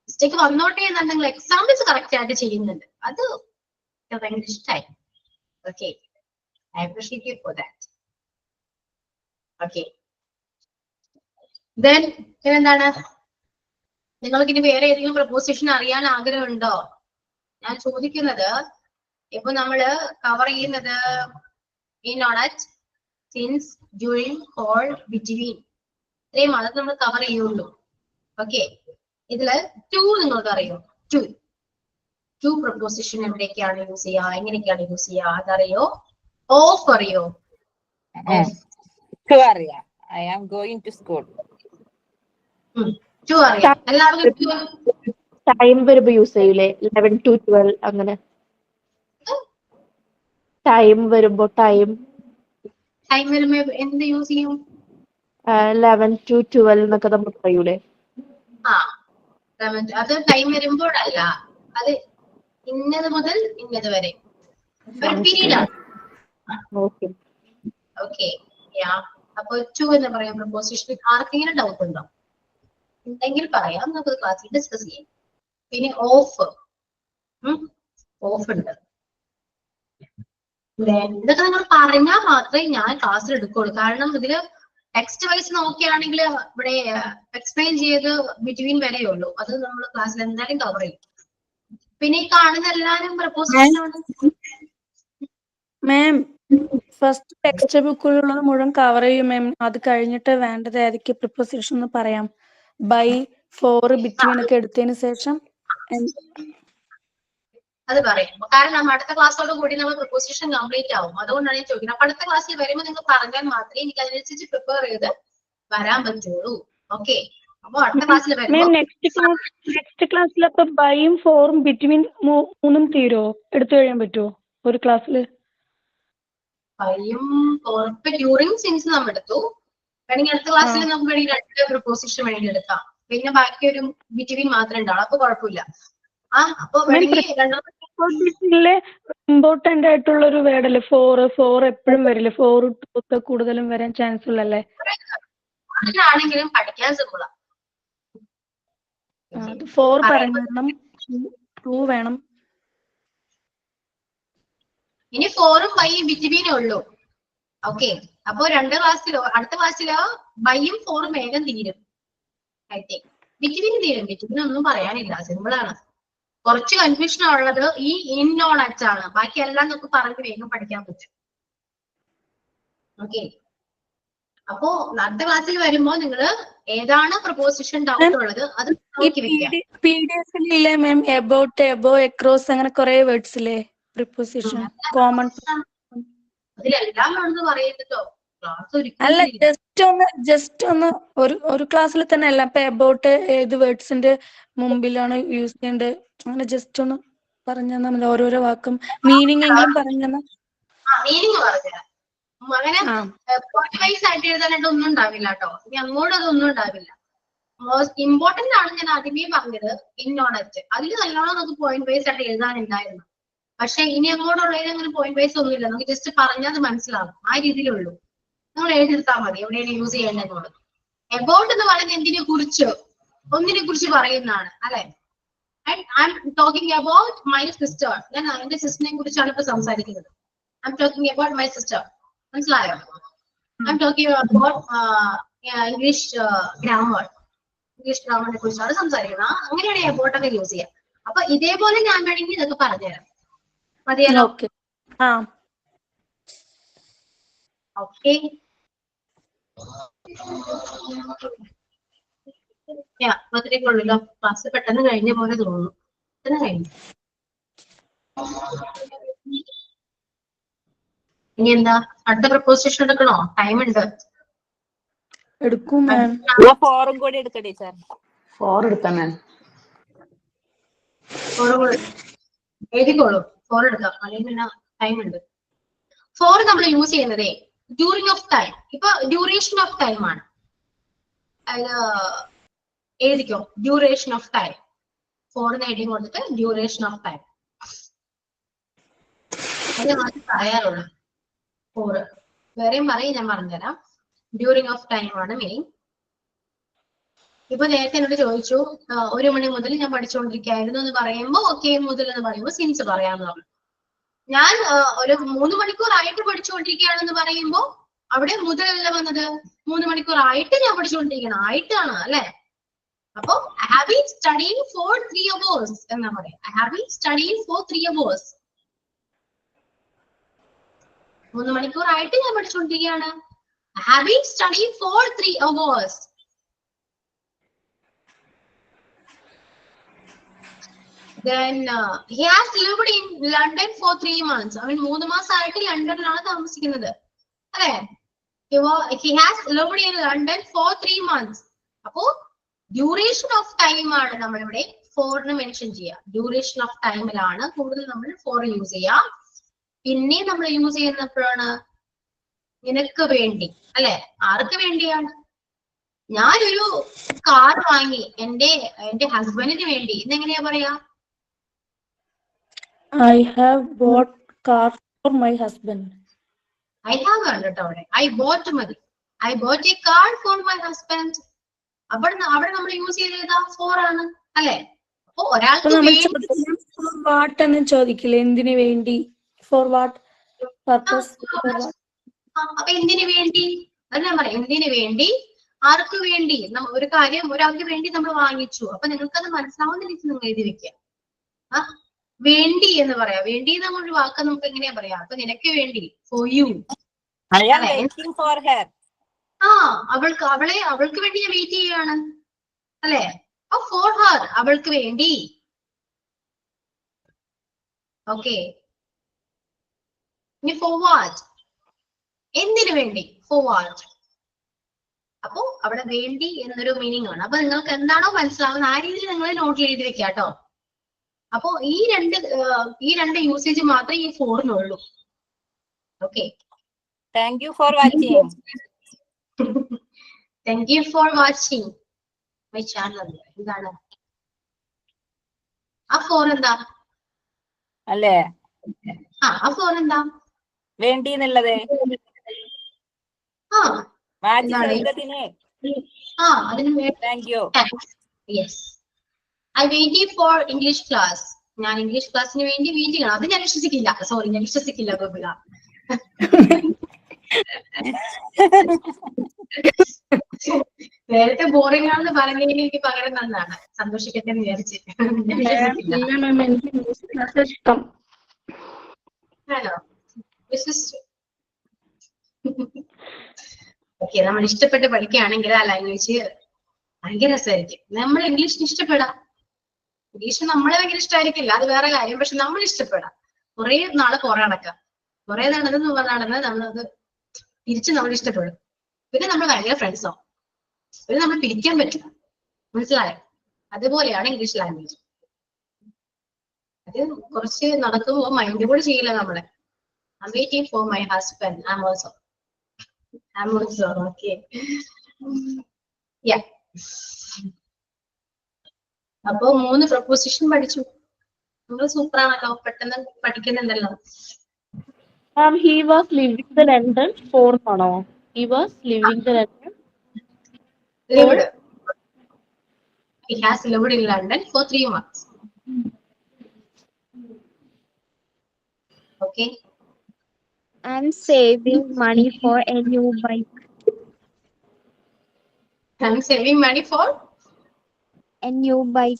മിസ്റ്റേക്ക് വന്നോട്ടെ എന്നാൽ നിങ്ങൾ എക്സാമ്പിൾസ് കറക്റ്റ് ആയിട്ട് ചെയ്യുന്നുണ്ട്, അത് ഭയങ്കര ഇഷ്ടമായി. Okay, I appreciate you for that. Okay, then എന്താണ്, നിങ്ങൾക്ക് ഇനി വേറെ ഏതെങ്കിലും പ്രപ്പോസിഷൻ അറിയാൻ ആഗ്രഹമുണ്ടോ? ഞാൻ ചോദിക്കുന്നത്, ഇപ്പൊ നമ്മള് കവർ ചെയ്യുന്നത് in, on, at, since, during, for, between, ഇത്രയും അത് നമ്മൾ കവർ ചെയ്യുള്ളൂ. ഓക്കെ, ഇതില് ടു നിങ്ങൾക്ക് അറിയോ? ടു പ്രപ്പോസിഷൻ എവിടേക്കാണ് യൂസ് ചെയ്യുക, എങ്ങനെയൊക്കെയാണ് യൂസ് ചെയ്യുക, അതറിയോ? ഓഫ് അറിയോ? അറിയാം. I am going to school. To അറിയാം എല്ലാവർക്കും. ടൈം വരുമ്പോ യൂസ് ചെയ്യൂലേ, 11 to 12 അങ്ങനെ. ടൈം വരുമ്പോ ടൈം വരുമ്പോ എന്ത് യൂസ് ചെയ്യും? 11 to 12 എന്നൊക്കെ നമ്മൾ പറയൂലേ. അത് ടൈം വരുമ്പോഴല്ല, അത് ഇന്നത് മുതൽ ഇന്നത് വരെ ഒരു പീരീഡ് ആണ്. ഓക്കെ, അപ്പൊ ടു എന്ന് പറയാം പ്രപ്പോസിഷൻ. ആർക്കെങ്കിലും ഡൗട്ട് ഉണ്ടോ? ഉണ്ടെങ്കിൽ പറയാം, നമുക്ക് ക്ലാസ്സിൽ ഡിസ്കസ് ചെയ്യാം. പിന്നെ ഓഫ് ഉണ്ട്. ഇതൊക്കെ നിങ്ങൾ പറഞ്ഞാൽ മാത്രമേ ഞാൻ ക്ലാസ്സിൽ എടുക്കുള്ളൂ, കാരണം ഇതില് ടെക്സ്റ്റ് വൈസ് നോക്കുകയാണെങ്കിൽ ഇവിടെ എക്സ്പ്ലെയിൻ ചെയ്ത് ബിറ്റ്വീൻ വരെയേ ഉള്ളൂ, അത് നമ്മൾ ക്ലാസ്സിൽ എന്തായാലും കവർ ചെയ്യും. പിന്നെ ഈ കാണുന്ന എല്ലാരും പ്രപ്പോസിഷൻ ആണ്. മാം, ഫസ്റ്റ് ടെക്സ്റ്റ് ബുക്കിലുള്ളത് മുഴുവൻ കവർ ചെയ്യും മാം. അത് കഴിഞ്ഞിട്ട് വേണ്ടത് ഏതൊക്കെ പ്രിപ്പോസിഷൻ എന്ന് പറയാം. ബൈ, ഫോർ, ബിറ്റ്വീൻ ഒക്കെ എടുത്തതിന് ശേഷം അത് പറയാം, കാരണം അടുത്ത ക്ലാസ്സോട് കൂടി നമ്മൾ പ്രിപ്പോസിഷൻ കംപ്ലീറ്റ് ആവും. അതുകൊണ്ടാണ് ഞാൻ ചോദിക്കുന്നത്. അപ്പൊ അടുത്ത ക്ലാസ്സിൽ വരുമ്പോൾ നിങ്ങൾ പറഞ്ഞാൽ മാത്രമേ എനിക്ക് അതിനനുസരിച്ച് പ്രിപ്പയർ ചെയ്ത് വരാൻ പറ്റുള്ളൂ. ഓക്കെ, അപ്പൊ അടുത്ത ക്ലാസ്സിൽ വരുമ്പോൾ നെക്സ്റ്റ് ക്ലാസ്സിൽ അപ്പൊ ബൈയും ഫോറും ബിറ്റ്വീൻ മൂന്നും തീരോ, എടുത്തു കഴിയാൻ പറ്റുമോ ഒരു ക്ലാസ്സില്? ബൈയും ഡ്യൂറിംഗ് സിൻസ് നമ്മൾ എടുത്തു. വേണമെങ്കിൽ അടുത്ത ക്ലാസ്സിൽ നമുക്ക് വേണമെങ്കിൽ 2 പ്രിപ്പോസിഷൻ വേണമെങ്കിൽ എടുക്കാം. പിന്നെ ബാക്കി ഒരു ബിറ്റ്വീൻ മാത്രമേ ഉണ്ടാവും, അപ്പൊ കുഴപ്പമില്ല. അപ്പൊ ഇമ്പോർട്ടന്റ് ആയിട്ടുള്ള ഒരു വേർഡ് അല്ലേ ഫോർ എപ്പോഴും വരില്ലേ? 4, 2 ഒക്കെ കൂടുതലും വരാൻ ചാൻസ് ഉള്ളല്ലേ? അതിനാണെങ്കിലും പഠിക്കാൻ സിമ്പിളാ. 4 പറയണം, 2 വേണം. ഇനി 4ഉം ബൈയും ബിറ്റ്വീനേ ഉള്ളൂ. ഓക്കെ, അപ്പൊ അടുത്ത ക്ലാസ്സിലോ ബൈയും 4ഉം വേഗം തീരും. ബിറ്റ്വീൻ തീരും. ബിറ്റ്വീൻ ഒന്നും പറയാനില്ല, സിമ്പിൾ ആണ്. കുറച്ച് കൺഫ്യൂഷൻ ഉള്ളത് ഈ ഇൻ, ഓൺ, അറ്റ് ആണ്. ബാക്കി എല്ലാം നമുക്ക് പറഞ്ഞ് വേഗം പഠിക്കാൻ പറ്റും. ഓക്കെ, അപ്പോ അടുത്ത ക്ലാസ്സിൽ വരുമ്പോ നിങ്ങൾ ഏതാണ് പ്രപ്പോസിഷൻ ഡൗട്ട് ഉള്ളത് അത് നോക്കി വെക്കാം. PDF-ലില്ലേ മാം എബൌട്ട്, എബോ, എക്രോസ് അങ്ങനെ കുറെ വേർഡ്സ് ഇല്ലേ പ്രിപ്പോസിഷൻ കോമൺ? അതിലെല്ലാം ഉണ്ടെന്ന് പറയുന്നുണ്ടോ? അല്ല, ജസ്റ്റ് ഒന്ന് ഒരു ക്ലാസ്സിൽ തന്നെ അല്ല. അപ്പൊ എബൌട്ട് ഏത് വേർഡ്സിന്റെ മുമ്പിലാണ് യൂസ് ചെയ്യേണ്ടത്, അങ്ങനെ ജസ്റ്റ് ഒന്ന് പറഞ്ഞു തന്നാൽ ഓരോരോ വാക്കും മീനിങ് എങ്കിലും പറഞ്ഞു തന്നാൽ. മീനിങ് പറഞ്ഞുതരാം. അങ്ങനെ പോയിന്റ് വൈസ് ആയിട്ട് എഴുതാനായിട്ട് ഒന്നും ഉണ്ടാവില്ല കേട്ടോ. ഇനി അങ്ങോട്ട് അതൊന്നും ഉണ്ടാവില്ല. മോസ്റ്റ് ഇമ്പോർട്ടന്റ് ആണ് ഞാൻ ആദ്യമേ പറഞ്ഞത് ഇൻ, ഓൺ, അറ്റ്. അതിൽ നല്ലോണം നമുക്ക് പോയിന്റ് വൈസ് ആയിട്ട് എഴുതാനുണ്ടായിരുന്നു. പക്ഷെ ഇനി അങ്ങോട്ടുള്ളതിന് അങ്ങനെ പോയിന്റ് വൈസ് ഒന്നുമില്ല. നമുക്ക് ജസ്റ്റ് പറഞ്ഞാൽ അത് മനസ്സിലാവും, ആ രീതിയിലുള്ളൂ. നമ്മൾ എഴുതിയെടുത്താൽ മതി എവിടെയാണ് യൂസ് ചെയ്യേണ്ടതെന്നുള്ളത്. എബൌട്ട് എന്ന് പറയുന്നത് എന്തിനെ കുറിച്ച്, ഒന്നിനെ കുറിച്ച് പറയുന്നതാണ് അല്ലെ? And I'm talking about my sister. ഞാൻ എന്റെ സിസ്റ്ററിനെ കുറിച്ചാണ് ഇപ്പൊ സംസാരിക്കുന്നത്. I'm talking about my sister. മനസ്സിലായോ? I'm talking about English grammar. English ഗ്രാമറിനെ കുറിച്ചാണ് സംസാരിക്കുന്നത്. അങ്ങനെയാണ് എബോട്ട് ഒക്കെ യൂസ് ചെയ്യുക. അപ്പൊ ഇതേപോലെ ഞാൻ വേണമെങ്കിൽ ഇതൊക്കെ പറഞ്ഞുതരാം. മതിയല്ലോ? ഓക്കെ. ഓക്കെ. മധുരക്കുള്ളല്ലോ. ക്ലാസ് പെട്ടെന്ന് കഴിഞ്ഞ പോലെ തോന്നുന്നു. പെട്ടെന്ന് കഴിഞ്ഞു. ഇനി എന്താ അടുത്ത പ്രപ്പോസിഷൻ എടുക്കണോ? ടൈം ഉണ്ട്. എടുക്കും മാം. ഫോറും കൂടി എടുക്ക ടീച്ചർ. 4 എടുക്കാം മാം. 4 എഴുതിക്കോളൂ. 4 എടുക്കാം. അല്ലെങ്കിൽ പിന്നെ ടൈം ഉണ്ട്. 4 നമ്മൾ യൂസ് ചെയ്യുന്നതേ ഡ്യൂറിംഗ് ഓഫ് ടൈം. ഇപ്പൊ ഡ്യൂറേഷൻ ഓഫ് ടൈം ആണ്. എഴുതിക്കോ ഡ്യൂറേഷൻ ഓഫ് ടൈം. 4 എഴുതി കൊടുത്തിട്ട് ഡ്യൂറേഷൻ ഓഫ് ടൈം. അത് മാത്രം പറയാറുള്ളൂ. 4 വേറെയും പറയും, ഞാൻ പറഞ്ഞുതരാം. ഡ്യൂറിംഗ് ഓഫ് ടൈം ആണ് മെയിൻ. ഇപ്പൊ നേരത്തെ എന്നോട് ചോദിച്ചു 1 മണി മുതൽ ഞാൻ പഠിച്ചുകൊണ്ടിരിക്കുകയായിരുന്നു എന്ന് പറയുമ്പോൾ ഓക്കെ, മുതൽ എന്ന് പറയുമ്പോൾ സിൻസ് പറയാമെന്ന് പറഞ്ഞു. ഞാൻ ഒരു 3 മണിക്കൂറായിട്ട് പഠിച്ചുകൊണ്ടിരിക്കുകയാണെന്ന് പറയുമ്പോൾ അവിടെ മുതലല്ല വന്നത്, 3 മണിക്കൂറായിട്ട് ഞാൻ പഠിച്ചുകൊണ്ടിരിക്കണം, ആയിട്ടാണ് അല്ലെ. അപ്പൊ I have been studying for 3 hours എന്നാ പറയാം. I have been studying for 3 hours. 3 മണിക്കൂറായിട്ട് ഞാൻ പഠിച്ചുകൊണ്ടിരിക്കുകയാണ്. I have been studying for 3 hours. Then he has lived in London for 3 months. I mean 3 മാസമായിട്ട് ലണ്ടനിലാണ് താമസിക്കുന്നത് അല്ലെ. He has lived in London for 3 months. അപ്പോ duration of time ആണ് നമ്മളിവിടെ 4 mention ചെയ്യുക. Duration of ടൈമിലാണ് കൂടുതൽ നമ്മൾ 4 യൂസ് ചെയ്യുക. പിന്നെ നമ്മൾ യൂസ് ചെയ്യുന്നപ്പോഴാണ് നിനക്ക് വേണ്ടി അല്ലെ. ആർക്ക് വേണ്ടിയാണ്? ഞാനൊരു കാർ വാങ്ങി എന്റെ ഹസ്ബൻഡിന് വേണ്ടി എന്നെങ്ങനെയാ പറയാ? I have bought car for my husband. I have കണ്ടിട്ടോ അവിടെ. I bought മതി. I bought a car for my husband. അവിടെ നമ്മൾ യൂസ് ചെയ്തേതാ 4 ആണ് അല്ലെ. അപ്പൊ ഒരാൾക്ക് വാട്ട് എന്ന് ചോദിക്കില്ലേ, എന്തിനു വേണ്ടി, ഫോർ വാട്ട് പർപ്പസ്. അപ്പൊ എന്തിനു വേണ്ടി അത് ഞാൻ പറയാം. എന്തിനു വേണ്ടി, ആർക്ക് വേണ്ടി, ഒരു കാര്യം ഒരാൾക്ക് വേണ്ടി നമ്മൾ വാങ്ങിച്ചു. അപ്പൊ നിങ്ങൾക്കത് മനസ്സിലാവുന്ന രീതിയിൽ നിങ്ങൾ എഴുതി വെക്കുക. വേണ്ടി എന്ന് പറയാം. വേണ്ടി എന്നൊരു വാക്ക് നമുക്ക് എങ്ങനെയാ പറയാ? അപ്പൊ നിനക്ക് വേണ്ടി, ഫോർ യു. അവൾക്ക് വേണ്ടി ഞാൻ വെയിറ്റ് ചെയ്യുകയാണ് അല്ലെ. ഫോർ ഹർ, അവൾക്ക് വേണ്ടി. ഓക്കെ. ഇനി ഫോർ വാട്ട്, എന്തിനു വേണ്ടി, ഫോർ വാട്ട്. അപ്പോ അവിടെ വേണ്ടി എന്നൊരു മീനിങ് ആണ്. അപ്പൊ നിങ്ങൾക്ക് എന്താണോ മനസ്സിലാവുന്നത് ആ രീതിയിൽ നിങ്ങൾ നോട്ടിൽ എഴുതി വെക്കുക കേട്ടോ. അപ്പോ ഈ രണ്ട് യൂസേജ് മാത്രമേ ഈ 4-നുള്ളൂ. Okay. Thank you for watching. Thank you for watching my channel. എന്താണ് ആ 4 എന്താ അല്ലേ? ആ 4 എന്താ വേണ്ടി എന്നുള്ളത്. Yes. I waiting for English class. ഞാൻ ഇംഗ്ലീഷ് ക്ലാസ്സിന് വേണ്ടി വെയിറ്റ് ചെയ്യണം. അത് ഞാൻ വിശ്വസിക്കില്ല. സോറി, ഞാൻ വിശ്വസിക്കില്ല ഗോപിക. നേരത്തെ ബോറിംഗ് ആണെന്ന് പറഞ്ഞെങ്കിൽ എനിക്ക് പകരം തന്നാണ്. സന്തോഷിക്കട്ടെ എന്ന് വിചാരിച്ച്. ആണോ? വിശ്വസിച്ചു. ഓക്കെ. നമ്മൾ ഇഷ്ടപ്പെട്ട് പഠിക്കുകയാണെങ്കിൽ ആ ലാംഗ്വേജ് ഭയങ്കര രസമായിരിക്കും. നമ്മൾ ഇംഗ്ലീഷിന് ഇഷ്ടപ്പെടാം. ഇംഗ്ലീഷ് നമ്മളെ ഭയങ്കര ഇഷ്ടമായിരിക്കില്ല, അത് വേറെ കാര്യം. പക്ഷെ നമ്മൾ ഇഷ്ടപ്പെടാം. കുറെ നാള് നടക്കാം. കുറെ നടന്ന് നമ്മളത് തിരിച്ച് നമ്മൾ ഇഷ്ടപ്പെടും. പിന്നെ നമ്മൾ ഭയങ്കര ഫ്രണ്ട്സോ. പിന്നെ നമ്മൾ പിരിക്കാൻ പറ്റില്ല. മനസ്സിലായോ? അതുപോലെയാണ് ഇംഗ്ലീഷ് ലാംഗ്വേജ്. അത് കുറച്ച് നടക്കുമ്പോ മൈൻഡ് കൂടെ ചെയ്യില്ല നമ്മളെ. I'm waiting for my husband. I'm also okay. Yeah. അപ്പൊ 3 പ്രപ്പോസിഷൻ പഠിച്ചു. നിങ്ങൾ സൂപ്പറാണല്ലോ, പെട്ടെന്ന് പഠിക്കുന്നുണ്ടല്ലോ. He was living the London 4 ആണോ? He was living the London. Lived. He has lived in London for 3 months. Okay. I'm saving money for a new bike. I'm saving money for A new bike.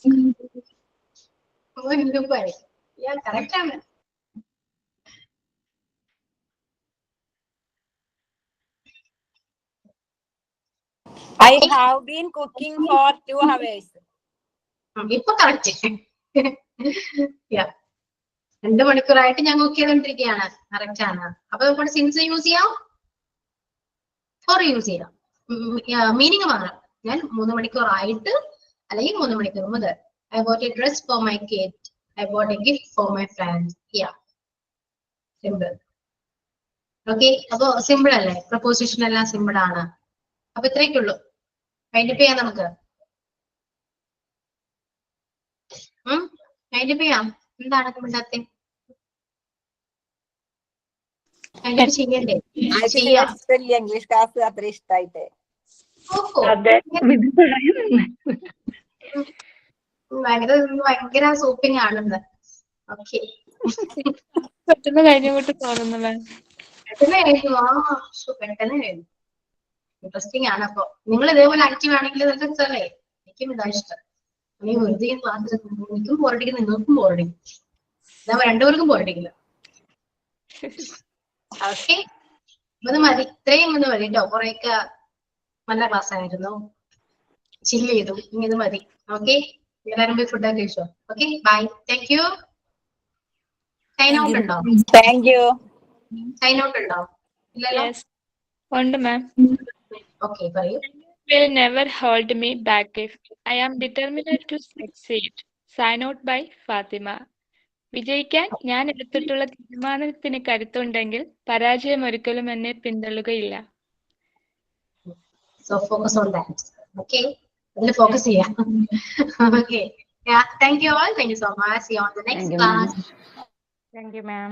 Dubai. Yeah, correct. I have been cooking for 2 hours. ഇപ്പൊ correct. Yeah. 2 മണിക്കൂറായിട്ട് ഞാൻ cook ചെയ്തോണ്ടിരിക്കുകയാണ്. Correct ആണ്. അപ്പൊ നമുക്ക് since use ചെയ്യാം, four use ചെയ്യാം. Meaning മാറാം. ഞാൻ 3 മണിക്കൂറായിട്ട് അല്ലെങ്കിൽ 3 മണിക്കൂർ മുതൽ. I bought a dress for my kid. I bought a gift for my friend. Yeah. Simple. Okay. അപ്പൊ സിമ്പിൾ അല്ലേ? പ്രപ്പോസിഷൻ എല്ലാം സിമ്പിൾ ആണ്. അപ്പൊ ഇത്രയൊക്കെയുള്ളൂ. വൈൻഡപ്പ് ചെയ്യാം നമുക്ക്. വൈൻഡപ്പ് ചെയ്യാം. എന്താണ് മിണ്ടാത്തെ? വൈൻഡപ്പ് ചെയ്യണ്ടേ? ചെയ്യാം. ഇഷ്ടമില്ല ഇംഗ്ലീഷ് ക്ലാസ് അത്ര ഇഷ്ടായിട്ട്. ഓഹോ. അതെ ഇത് പറയുന്നുണ്ട്. ഭയങ്കര സൂപ്പിംഗ് ആണെന്ന്. ഓക്കെ. പെട്ടെന്ന് കഴിഞ്ഞുകൊണ്ട് തോന്നുന്നു മാം. പെട്ടെന്ന് കഴിഞ്ഞു. പെട്ടെന്ന് കഴിഞ്ഞു. ഇൻട്രസ്റ്റിംഗ് ആണ്. അപ്പൊ നിങ്ങൾ ഇതേപോലെ ആക്റ്റീവ് ആണെങ്കിൽ അല്ലേ? എനിക്കും ഇതാ ഇഷ്ടം. നീ വെറുതെ ക്ലാസ് എനിക്കും ബോറടിക്കും, നിങ്ങൾക്കും ബോറടിക്കും. ഇതാ 2 പേർക്കും ബോറടിക്കില്ല. ഓക്കെ. ഇത് മതി, ഇത്രയും ഒന്ന് മതി കേട്ടോ. കുറെയൊക്കെ നല്ല ക്ലാസ് ആയിരുന്നു. ചില്ല് ചെയ്തു. ഇനി ഇത് മതി. ഓക്കെ. എല്ലാവരും പോയി ഫുഡൊക്കെ കഴിച്ചോ. Okay, bye. Thank you. Sign out ഉണ്ടോ? Thank you. സൈൻ ഔട്ട് ഉണ്ടോ? ഇല്ലല്ലോ. Yes. ഉണ്ട് മാം. ഓക്കെ, പറയൂ. Will never hold me back if I am determined to succeed. Sign out by Fatima. വിജയിക്കാൻ ഞാൻ എടുത്തിട്ടുള്ള തീരുമാനത്തിന് കരുത്തുണ്ടെങ്കിൽ പരാജയം ഒരിക്കലും എന്നെ പിന്തള്ളുകയില്ല. So focus on that. Okay. We'll focus here. Okay. Yeah. Thank you all. Thank you so much. See you on the next class. Thank you, ma'am.